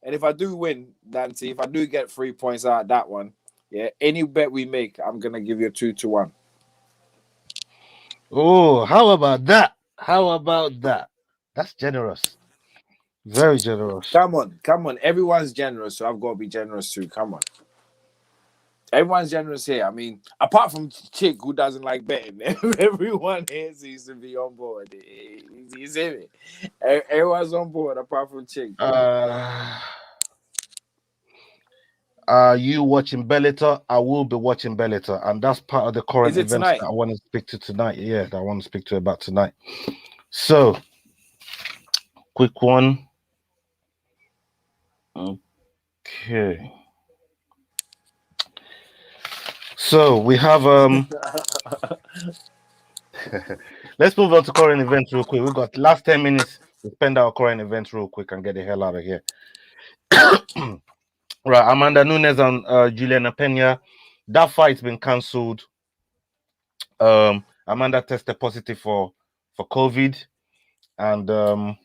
And if I do win, Dan T, if I do get 3 points out of that one, yeah, any bet we make, I'm gonna give you a 2-1. Oh, how about that? That's generous. Very generous. Come on. Everyone's generous, so I've got to be generous too. Come on. Everyone's generous here. I mean, apart from Chick, who doesn't like betting, everyone here seems to be on board. You see me? Everyone's on board apart from Chick. Are you watching Bellator? I will be watching Bellator, and that's part of the current events tonight? that I want to speak to tonight. Yeah, that I want to speak to about tonight. So, quick one. Okay. So we have let's move on to current events real quick. We've got last 10 minutes to spend our current events real quick and get the hell out of here. Right, Amanda Nunes and Juliana Pena. That fight's been cancelled. Amanda tested positive for COVID, and you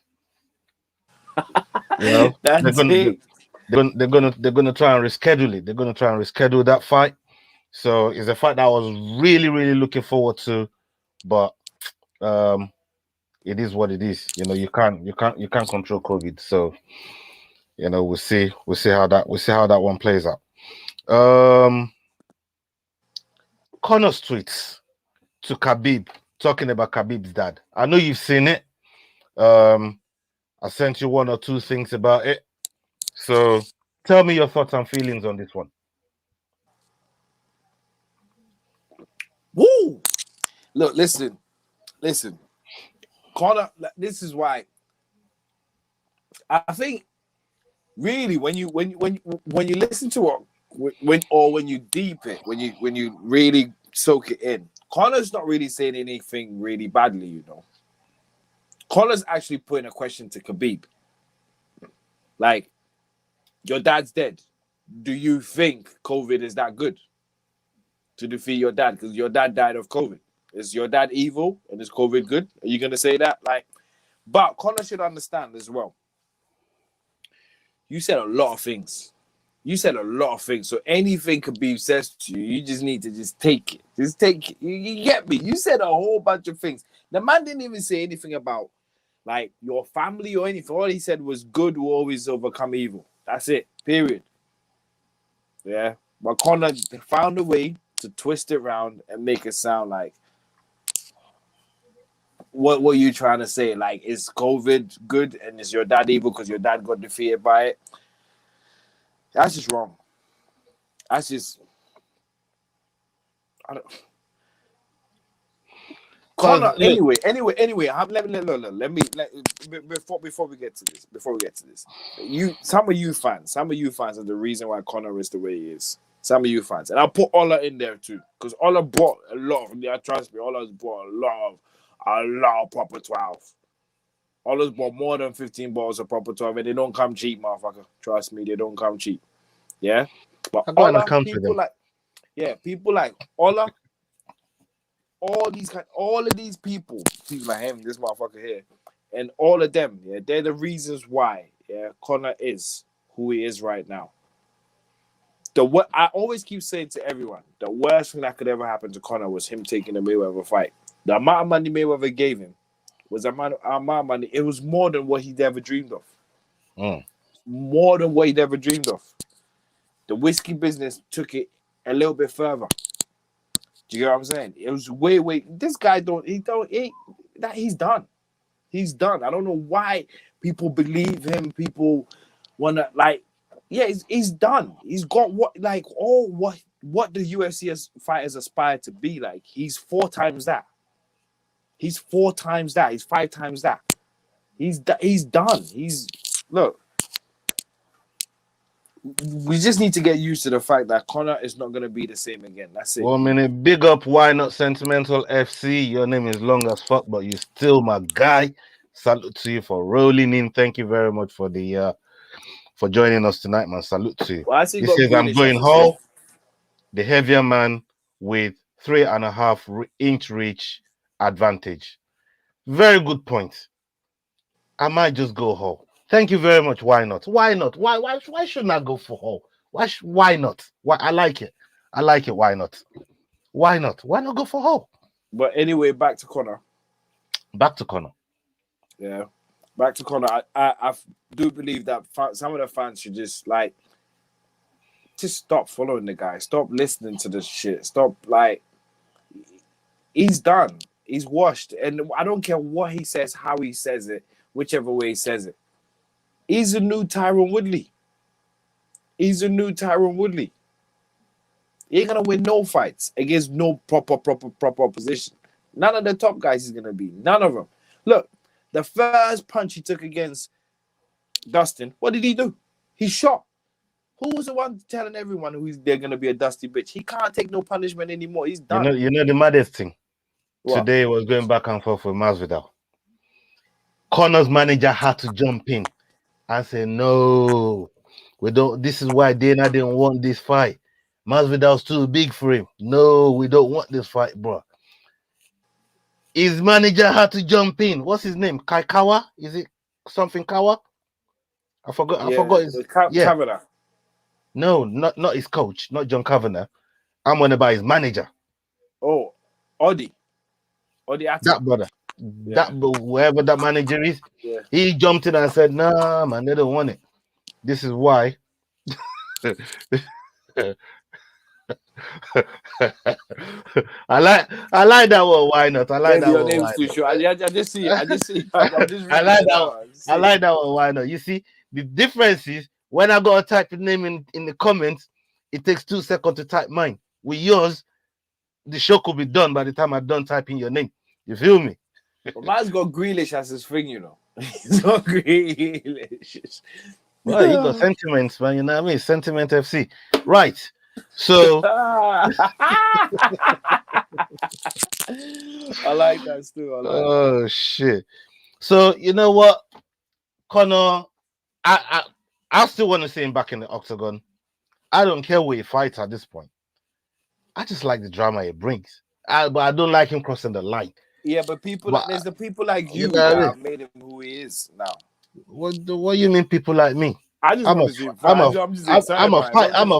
know they're gonna try and reschedule it. They're gonna try and reschedule that fight. So it's a fight that I was really looking forward to, but it is what it is. You know, you can't control COVID. So you know, we'll see how that one plays out. Connor's tweets to Khabib talking about Khabib's dad. I know you've seen it. I sent you one or two things about it. So tell me your thoughts and feelings on this one. Woo! Look, listen. Connor, this is why I think really when you listen to it, when you deep it, when you really soak it in, Connor's not really saying anything really badly, you know. Connor's actually putting a question to Khabib. Like, your dad's dead. Do you think COVID is that good to defeat your dad? Because your dad died of COVID. Is your dad evil and is COVID good? Are you gonna say that? Like, but Connor should understand as well. You said a lot of things. So anything Khabib says to you, you just need to just take it. Just take it. You get me? You said a whole bunch of things. The man didn't even say anything about like your family or anything. All he said was good will always overcome evil. That's it. Period. Yeah. But Connor found a way to twist it around and make it sound like what were you trying to say? Like, is COVID good and is your dad evil because your dad got defeated by it? That's just wrong. That's just I don't. Connor, anyway. Let me before we get to this. Some of you fans are the reason why Connor is the way he is. Some of you fans, and I'll put Ola in there too, because Ola brought a lot. Trust me, Ola's brought a lot of proper 12. Ola's bought more than 15 bottles of proper 12, and they don't come cheap, motherfucker. Trust me, they don't come cheap. Yeah, but Ola, people like Ola. All of these people like him, this motherfucker here, and all of them, yeah, they're the reasons why, yeah, Conor is who he is right now. I always keep saying to everyone, the worst thing that could ever happen to Conor was him taking the Mayweather fight. The amount of money Mayweather gave him was amount of money. It was more than what he'd ever dreamed of. More than what he'd ever dreamed of. The whiskey business took it a little bit further. Do you get what I'm saying? It was way. This guy he's done. He's done. I don't know why people believe him. People wanna he's done. He's got what the UFC fighters aspire to be like. He's 4 times that. He's 4 times that. He's 5 times that. He's done. Look. We just need to get used to the fact that Conor is not going to be the same again. That's it. 1 minute. Big up. Why not Sentimental FC? Your name is long as fuck, but you're still my guy. Salute to you for rolling in. Thank you very much for the for joining us tonight, man. Salute to you. Well, I see He got says, I'm Grealish going as a Hull, save. the heavier man with 3.5-inch reach advantage. Very good point. I might just go Hull. Thank you very much. Why not? Why not? Why shouldn't I go for Hull? Why not? Why I like it. I like it. Why not? Why not? Why not go for Hull? But anyway, back to Connor. Back to Connor. Yeah, back to Connor. I do believe that some of the fans should just stop following the guy. Stop listening to this shit. Stop he's done. He's washed, and I don't care what he says, how he says it, whichever way he says it. He's a new Tyron Woodley. He ain't gonna win no fights against no proper opposition. None of the top guys he's gonna be. None of them. Look, the first punch he took against Dustin, what did he do? He shot. Who was the one telling everyone they're gonna be a dusty bitch? He can't take no punishment anymore. He's done. You know the maddest thing. What? Today was going back and forth with Masvidal. Connor's manager had to jump in and say, "No, we don't. This is why Dana didn't want this fight. Masvidal's too big for him. No, we don't want this fight, bro." His manager had to jump in. What's his name? Kawa? Is it something Kawa? I forgot. I forgot his. Kavanagh. No, not his coach, not John Kavanagh. I'm on about his manager. Oh, Audi That brother. Yeah. That whoever that manager is, he jumped in and said, "Nah, man, they don't want it. This is why." I like that one. Why not? I like that your one. Name's too short. I just see. I like that one. I like that one. Why not? You see, the difference is when I go to type your name in the comments, it takes 2 seconds to type mine. With yours, the show could be done by the time I'm done typing your name. You feel me? But man's got Grealish as his thing, you know. He's got Grealish. Well, he got sentiments, man. You know what I mean? Sentiment FC. Right. So I like that too. Shit. So you know what, Connor, I still want to see him back in the octagon. I don't care where he fights at this point. I just like the drama he brings. But I don't like him crossing the line. Yeah, but there's the people like you that have made him who he is now. What do you mean, people like me? I'm a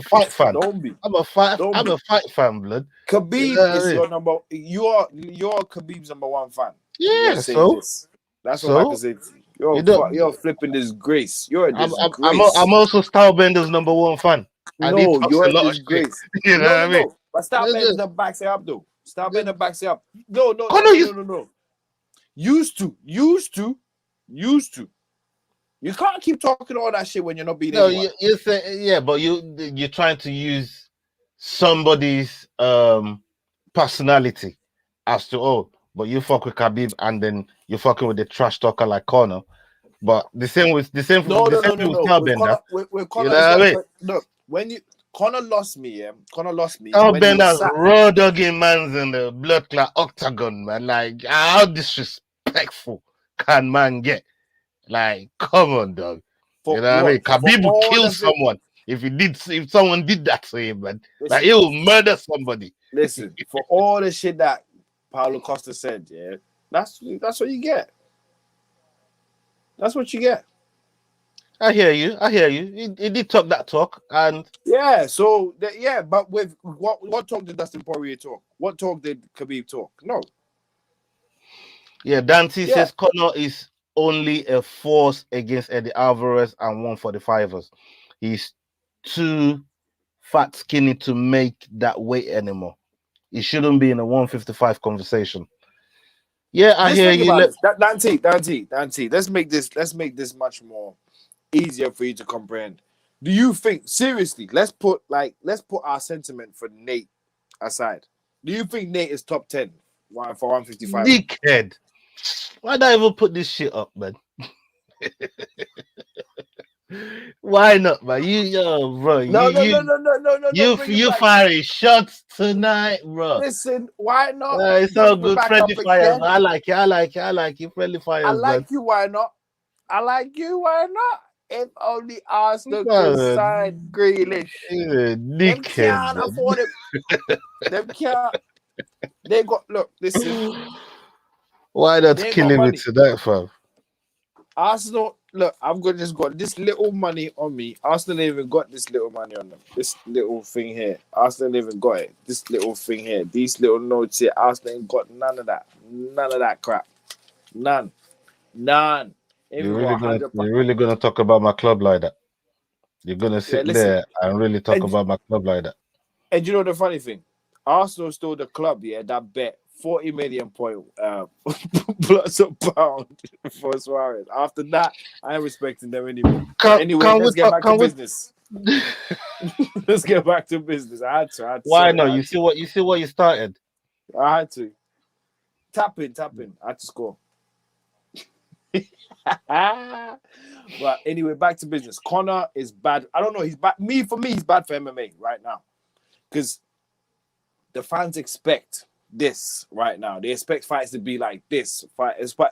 fight fan. Don't be. I'm a fight fan, blood. Khabib is your number. You're Khabib's number one fan. Yeah, so that's what I can say to you. You're flipping disgrace. You're a disgrace. I'm also Stylbender's number one fan. No, you're a disgrace. You know what I mean? But Stylebender backs it up though. Stylebender backs it up. No. Used to. You can't keep talking all that shit when you're not beating. No, you say but you're trying to use somebody's personality as to but you fuck with Khabib and then you're fucking with the trash talker like Conor. But the same with Stylebender. With Conor, you know what I mean? Look, when Conor lost me, Stylebender's raw dogging man's in the blood clot octagon, man. Like, how disrespectful can man get? Like, come on, dog. You know what I mean? Khabib would kill someone if someone did that to him, man. Like, he will murder somebody. Listen, for all the shit that Paulo Costa said, yeah, that's what you get. That's what you get. I hear you. He did talk that talk, and but with what talk did Dustin Poirier talk? What talk did Khabib talk? No. Yeah, Dante says Conor is only a force against Eddie Alvarez and 145ers. He's too fat, skinny to make that weight anymore. He shouldn't be in a 155 conversation. Yeah, I hear you. Dante, let's make this much more easier for you to comprehend. Do you think seriously? Let's put our sentiment for Nate aside. Do you think Nate is top 10 for 155? Dickhead. Why don't I even put this shit up, man? Why not, man? Bro. No, no, no, no, no, no, no, no. Bring it You back. firing shots tonight, bro. Listen, why not? It's all Bring it good. back Friendly up fires. again. I like you. Friendly I fires, man. like you. Why not? I like you. Why not? If only Arsenal could Man, sign Grealish. you're a Them dickhead, can't afford it. Them can't. They got look. Listen, man. Why not they ain't got killing me money. tonight, fam? Arsenal, look, I've got just got this little money on me. Arsenal ain't even got this little money on them. This little thing here. Arsenal ain't even got it. This little thing here. These little notes here. Arsenal ain't got none of that. None of that crap. None. None. Even got 100. You're really gonna talk about my club like that? You're gonna Yeah, sit listen. there and really talk And, about my club like that? and you know the funny thing? Arsenal stole the club, yeah, that bet 40 million point plus a pound for Suarez. After that, I ain't respecting them anymore. Anyway, let's get back to business. Let's get back to business. I had to. Why not? You see what you started? I had to. Tap in. I had to score. But anyway, back to business. Conor is bad. I don't know. He's bad. For me, he's bad for MMA right now. Because the fans expect this right now. They expect fights to be like this.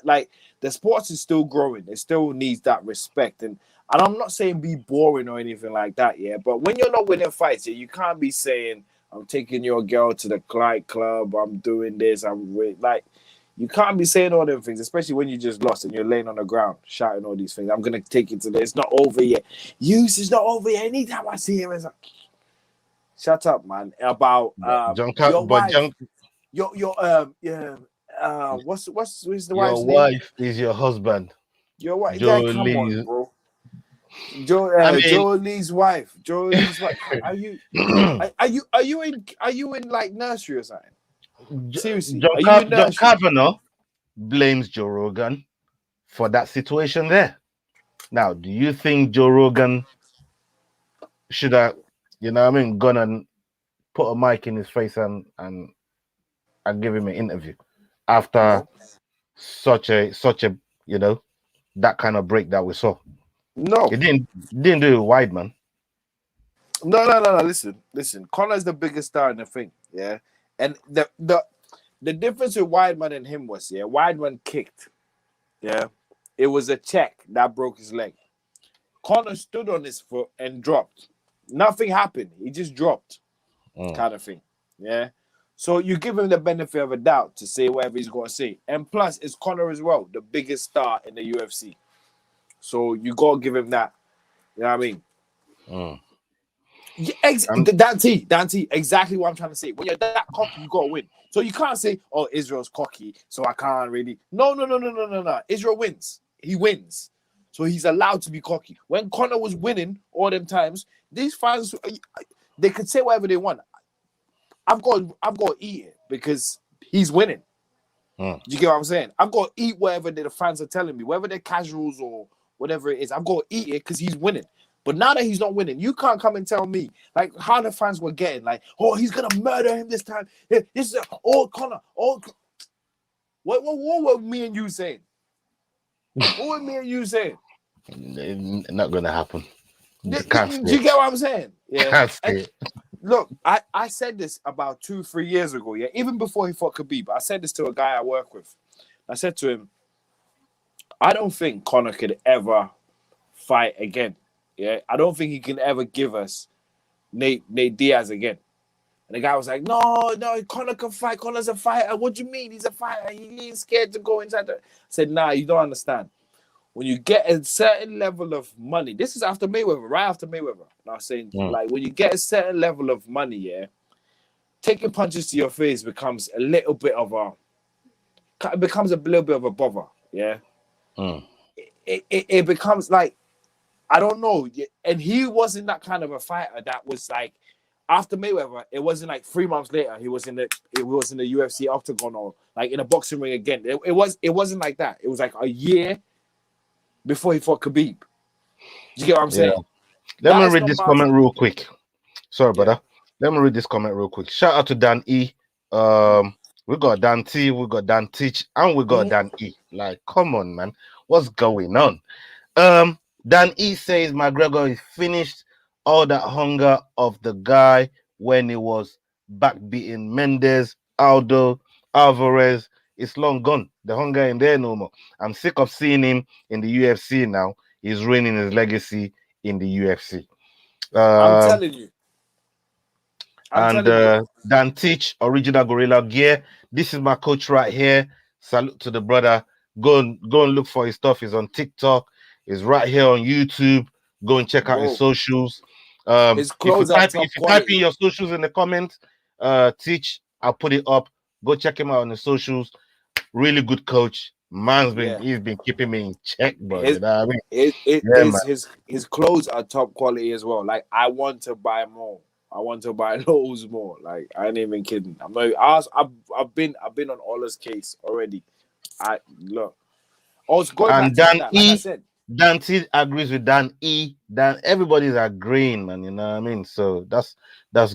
Like the sports is still growing. It still needs that respect. And I'm not saying be boring or anything like that, yeah. But when you're not winning fights, yeah, you can't be saying, I'm taking your girl to the Clyde club, I'm doing this, like you can't be saying all them things, especially when you just lost and you're laying on the ground shouting all these things. I'm gonna take it to this. It's not over yet. It's not over yet. Anytime I see him, it's like, shut up, man. About your wife. What's the wife's name? Your wife is your husband. Your wife. Joe Yeah, come Lee's. on, bro. Joe Lee's wife. Joe Lee's wife. Are you in like nursery or something? Seriously, John Kavanagh blames Joe Rogan for that situation there. Now, do you think Joe Rogan should have, gone and put a mic in his face and give him an interview after such a that kind of break that we saw? No, he didn't do it wide, man. No. Listen. Conor's the biggest star in the thing, yeah. And the difference with Weidman and him was, yeah, Weidman kicked, yeah. It was a check that broke his leg. Conor stood on his foot and dropped. Nothing happened. He just dropped, kind of thing, yeah. So you give him the benefit of a doubt to say whatever he's going to say. And plus, it's Conor as well, the biggest star in the UFC. So you got to give him that. You know what I mean? Dante, exactly what I'm trying to say. When you're that cocky, you got to win. So you can't say, oh, Israel's cocky, so I can't really. No. Israel wins. He wins. So he's allowed to be cocky. When Conor was winning all them times, these fans, they could say whatever they want. I've got to eat it because he's winning. Do you get what I'm saying? I've got to eat whatever the fans are telling me, whether they're casuals or whatever it is. I've got to eat it because he's winning. But now that he's not winning, you can't come and tell me like how the fans were getting like, oh, he's gonna murder him this time. This is Conor. What were me and you saying? What were me and you saying? Not gonna happen. Do you get what I'm saying? Yeah. Look, I said this about 2-3 years ago. Yeah, even before he fought Khabib, I said this to a guy I work with. I said to him, I don't think Conor could ever fight again. Yeah, I don't think he can ever give us Nate Diaz again. And the guy was like, no, Conor can fight. Conor's a fighter. What do you mean? He's a fighter. He ain't scared to go inside. I said, nah, you don't understand. When you get a certain level of money, this is after Mayweather, right after Mayweather. And I was saying, like, when you get a certain level of money, yeah, taking punches to your face becomes a little bit of a bother, yeah. It becomes like, I don't know. And he wasn't that kind of a fighter that was like, after Mayweather, it wasn't like 3 months later he was in the UFC octagon or like in a boxing ring again. It wasn't like that. It was like a year before he fought Khabib. You get what I'm saying? Let me read this comment real quick. Sorry, brother. Let me read this comment real quick. Shout out to Dan E. We got Dan T, we got Dan Teach, and we got Dan E. Like, come on, man. What's going on? Dan E says McGregor is finished. All that hunger of the guy when he was back beating Mendes, Aldo, Alvarez, it's long gone. The hunger ain't there no more. I'm sick of seeing him in the UFC now. He's ruining his legacy in the UFC. I'm telling you. Dan Teach, Original Gorilla Gear. This is my coach right here. Salute to the brother. Go and look for his stuff. He's on TikTok. He's right here on YouTube. Go and check out his socials. His clothes are top if you type in your socials in the comments, Teach, I'll put it up. Go check him out on the socials. Really good coach. He's been keeping me in check, bro. You know what I mean? His clothes are top quality as well. Like, I want to buy more. I want to buy those more. Like, I ain't even kidding. I've been on Ola's case already. And Dan E. Like Dan T agrees with Dan E. Dan, everybody's agreeing, man. You know what I mean? So that's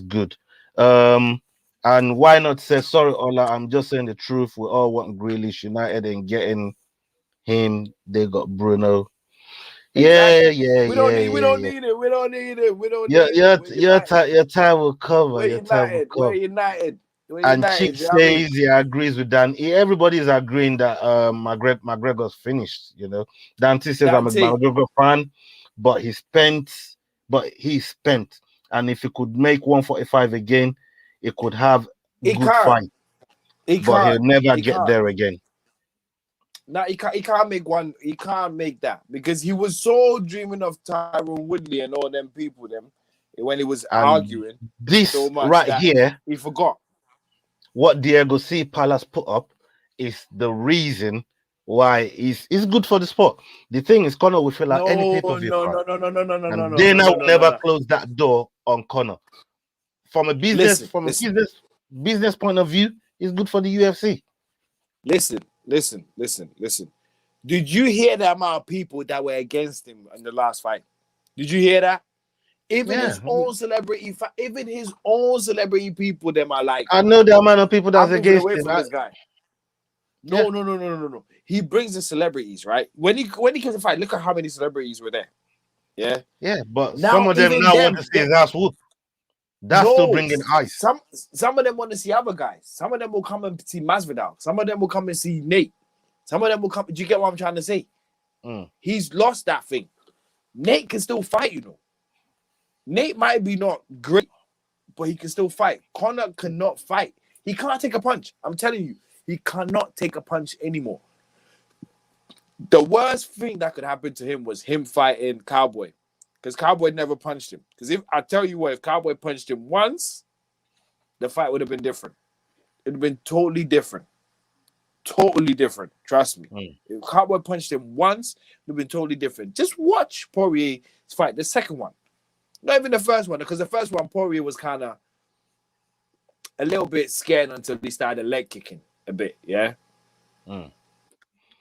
good. And why not say sorry, Ola? I'm just saying the truth. We all want Grealish. United and getting him. They got Bruno. Exactly. Yeah. We don't need it. Your time will cover. We're United. And Chick says he agrees with Dan. Everybody's agreeing that McGregor's finished. You know, Dante says I'm a McGregor fan, but he spent, and if he could make 145 again, he could have good fight. He'll never get there again. No, he can't make one. He can't make that because he was so dreaming of Tyron Woodley and all them people when he was arguing. This so much right here, he forgot. What Diego C. Palace put up is the reason why it's good for the sport. The thing is, Conor will feel like any pay-per-view. No. Dana will never close that door on Conor. From a business business point of view, it's good for the UFC. Listen. Did you hear the amount of people that were against him in the last fight? Did you hear that? Even his own celebrity people, them are like, I know the amount of people that's against him. This guy. No. He brings the celebrities, right? When he comes to fight, look at how many celebrities were there. Yeah, but now, some of them now want to see his ass whoop. That's still bringing ice. Some of them want to see other guys. Some of them will come and see Masvidal. Some of them will come and see Nate. Some of them will come. Do you get what I'm trying to say? He's lost that thing. Nate can still fight, you know. Nate might be not great, but he can still fight. Conor cannot fight. He can't take a punch. I'm telling you, he cannot take a punch anymore. The worst thing that could happen to him was him fighting Cowboy. Because Cowboy never punched him. Because if Cowboy punched him once, the fight would have been different. It would have been totally different. Totally different. Trust me. If Cowboy punched him once, it would have been totally different. Just watch Poirier's fight, the second one. Not even the first one, because the first one, Poirier was kind of a little bit scared until he started leg kicking a bit, yeah?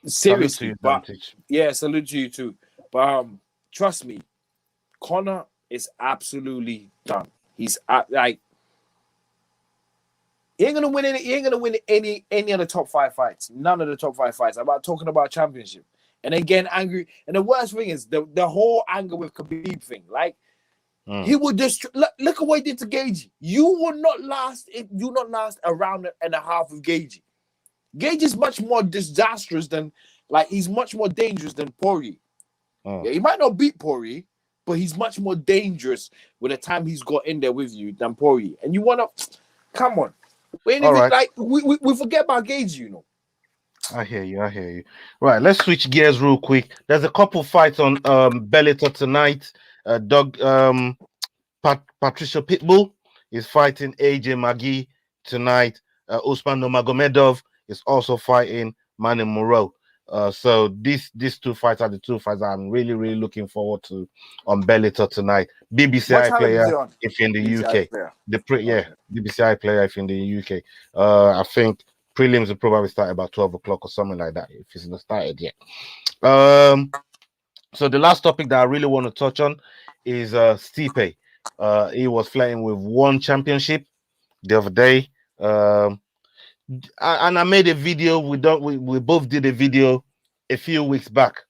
Seriously. Salute to you too. But trust me, Conor is absolutely done. He's he ain't gonna win any of the top 5 fights. None of the top 5 fights. I'm talking about championship. And again, angry. And the worst thing is the whole anger with Khabib thing. Like, he would just look at what he did to Gagey. You will not last. You not last a round and a half with Gagey. Gagey is much more disastrous than, he's much more dangerous than Poirier. Yeah, he might not beat Poirier, but he's much more dangerous with the time he's got in there with you than Poirier. And you want to, come on. We forget about Gagey, you know. I hear you. Right, let's switch gears real quick. There's a couple fights on Bellator tonight. Patricia Pitbull is fighting AJ McGee tonight. Usman Nurmagomedov is also fighting Manny Moreau. So these 2 fights are the 2 fights I'm really, really looking forward to on Bellator tonight. BBC iPlayer if you're in the UK. BBC iPlayer if you're in the UK. I think prelims will probably start about 12 o'clock or something like that if it's not started yet. So the last topic that I really want to touch on is Stipe. He was flying with 1 championship the other day. And I made a video. We both did a video a few weeks back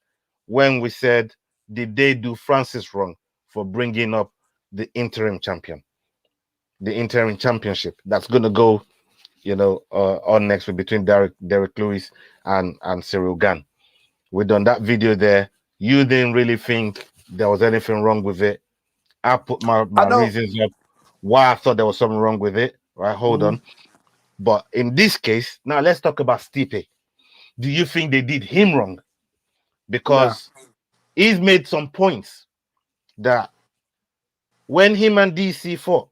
when we said did they do Francis wrong for bringing up the interim champion, the interim championship that's going to go, on next week between Derek Lewis and Cyril Gane? We done that video there. You didn't really think there was anything wrong with it. I put my reasons up why I thought there was something wrong with it. Right, hold on. But in this case, now let's talk about Stipe. Do you think they did him wrong? Because he's made some points that when him and DC fought,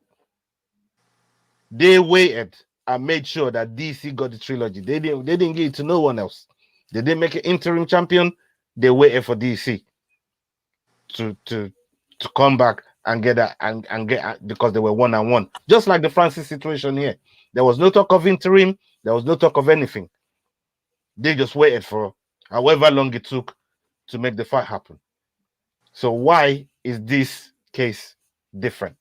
they waited and made sure that DC got the trilogy. They didn't give it to no one else. They didn't make an interim champion. They waited for DC to come back and get that and get, because they were 1-1. Just like the Francis situation here. There was no talk of interim. There was no talk of anything. They just waited for however long it took to make the fight happen. So why is this case different?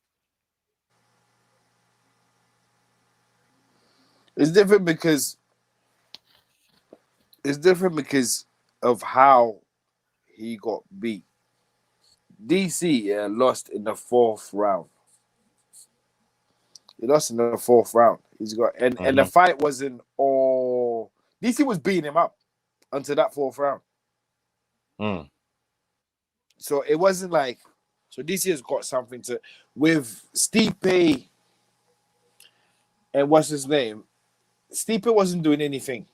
It's different because of how he got beat. DC lost in the 4th round. He lost in the 4th round. He's got and the fight wasn't all. DC was beating him up until that 4th round. So it wasn't like. So DC has got something to with Stipe and what's his name. Stipe wasn't doing anything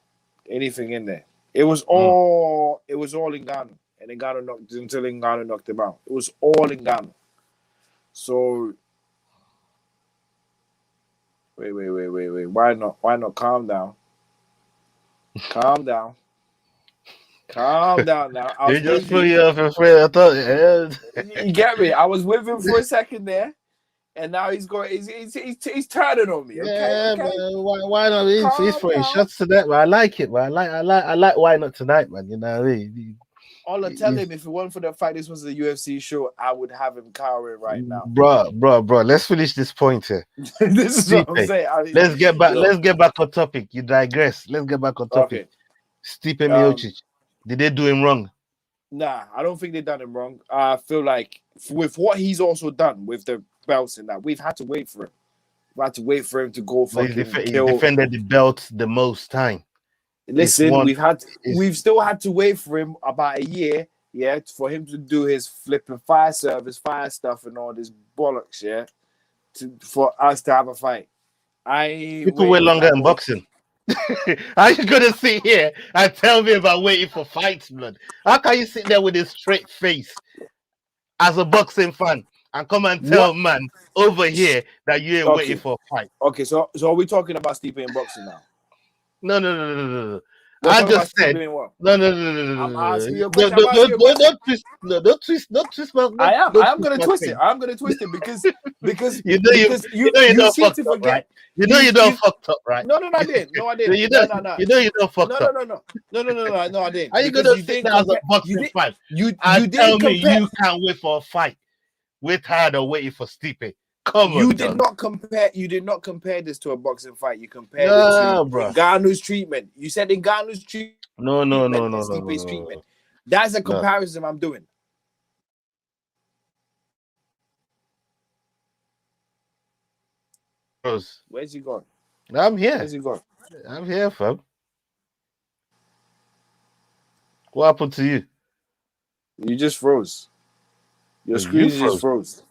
in there. It was all in Ngannou, and Ngannou knocked him out. It was all in Ngannou. So wait. Why not? Calm down. Calm down now. You just put you off afraid. I thought, you get me? I was with him for a second there, and now he's going. He's turning on me. Okay? Man, why not? He's throwing shots to that, man. I like it, man. I like why not tonight, man. You know what I mean? All I tell him, if it weren't for the fact this was a UFC show, I would have him cowering right now. Bro. Let's finish this point here. This is what I'm saying. Let's get back on topic. You digress. Let's get back on topic. Okay. Stipe Miocic, did they do him wrong? Nah, I don't think they done him wrong. I feel like with what he's also done with the belts and that, we've had to wait for him. We had to wait for him to go fucking kill. He defended the belt the most time. Listen, we've still had to wait for him about a year, for him to do his flipping fire service, fire stuff, and all this bollocks, for us to have a fight. People wait longer in boxing. How you gonna sit here and tell me about waiting for fights, blood? How can you sit there with a straight face as a boxing fan and come and tell man over here that you ain't waiting for a fight? Okay, so are we talking about Stipe in boxing now? No. I just said no. I'm asking you a question. Don't twist. I am gonna twist it. I'm gonna twist it because you don't fucked up, right? You know you don't fucked up, right? No, I didn't. No, I didn't. You know you don't fucked up. No, I didn't. Are you gonna sit there as a boxing fan? You tell me you can't wait for a fight. We're tired of waiting for Stipe. You did not compare this to a boxing fight. You compared it to Ngannou's treatment. You said Ngannou's treatment. No. Stipe's treatment. That's a comparison I'm doing. Where's he gone? I'm here. Where's he gone? I'm here, fam. What happened to you? You just froze. Your screen just froze.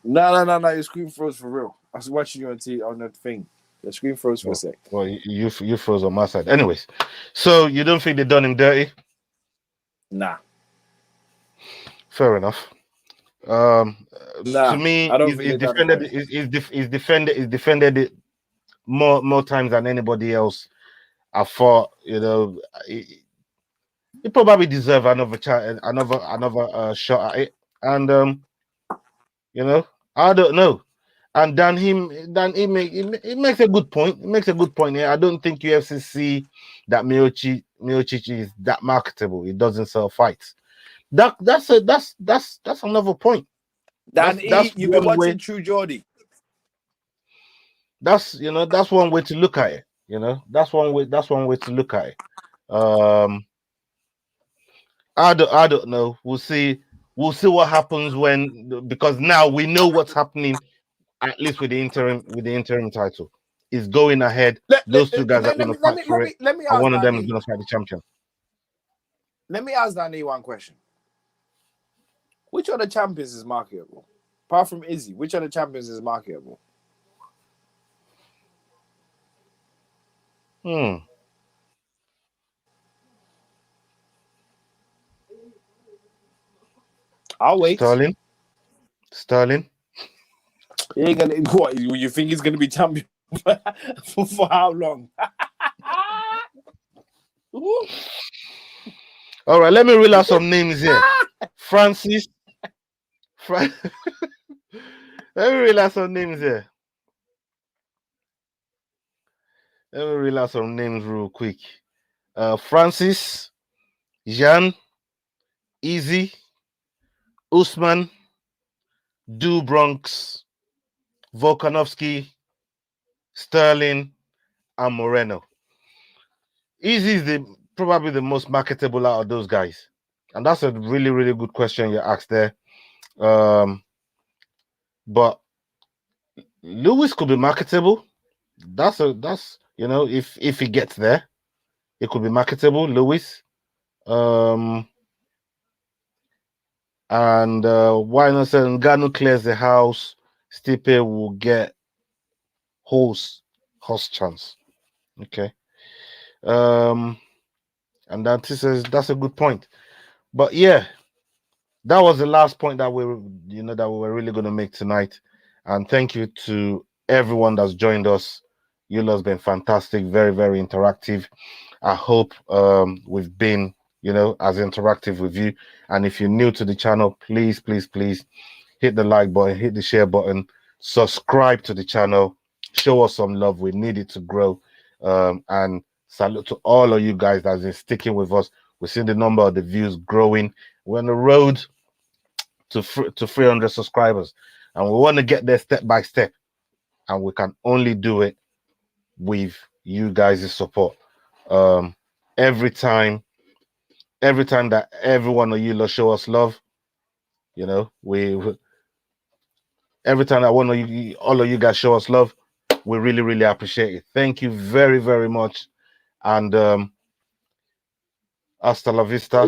No. Your screen froze for real. I was watching you on the thing. Your screen froze for a sec. Well, you froze on my side. Anyways, so you don't think they done him dirty? Nah. Fair enough. To me, he's defended it more times than anybody else. I thought, he probably deserved another shot at it, and I don't know. And Dan he makes a good point. He makes a good point here. I don't think UFC see that Miocic is that marketable. He doesn't sell fights. That's another point. You've been watching True Geordie. That's one way to look at it. That's one way to look at it. I don't know. We'll see. We'll see what happens because now we know what's happening. At least with the interim title, is going ahead. Those two guys are going to fight for it, let me and ask one of them is Danny. going to fight the champion. Let me ask Danny one question. Which of the champions is marketable? Apart from Izzy, which of the champions is marketable? I'll wait. Sterling. You ain't gonna what? You think he's gonna be champion for how long? All right, let me reel out some names here. Francis. Let me reel out some names here. Let me reel out some names real quick. Francis, Jan, Easy, Usman, Do Bronx, Volkanovski, Sterling, and Moreno. Easy is probably the most marketable out of those guys. And that's a really, really good question you asked there. But Lewis could be marketable. That's if he gets there, it could be marketable, Lewis. And why not say Ngannou clears the house, Stipe will get horse chance. Okay. And that's a good point. But yeah, that was the last point that we were really going to make tonight. And thank you to everyone that's joined us. You lot's been fantastic, very, very interactive. I hope we've been, as interactive with you. And if you're new to the channel, please, please, please hit the like button, hit the share button, subscribe to the channel, show us some love. We need it to grow. And salute to all of you guys that's been sticking with us. We're seeing the number of the views growing. We're on the road to 300 subscribers, and we want to get there step by step. And we can only do it with you guys' support. Every time that every one of you show us love, every time that all of you guys show us love, we really, really appreciate it. Thank you very, very much. And hasta la vista.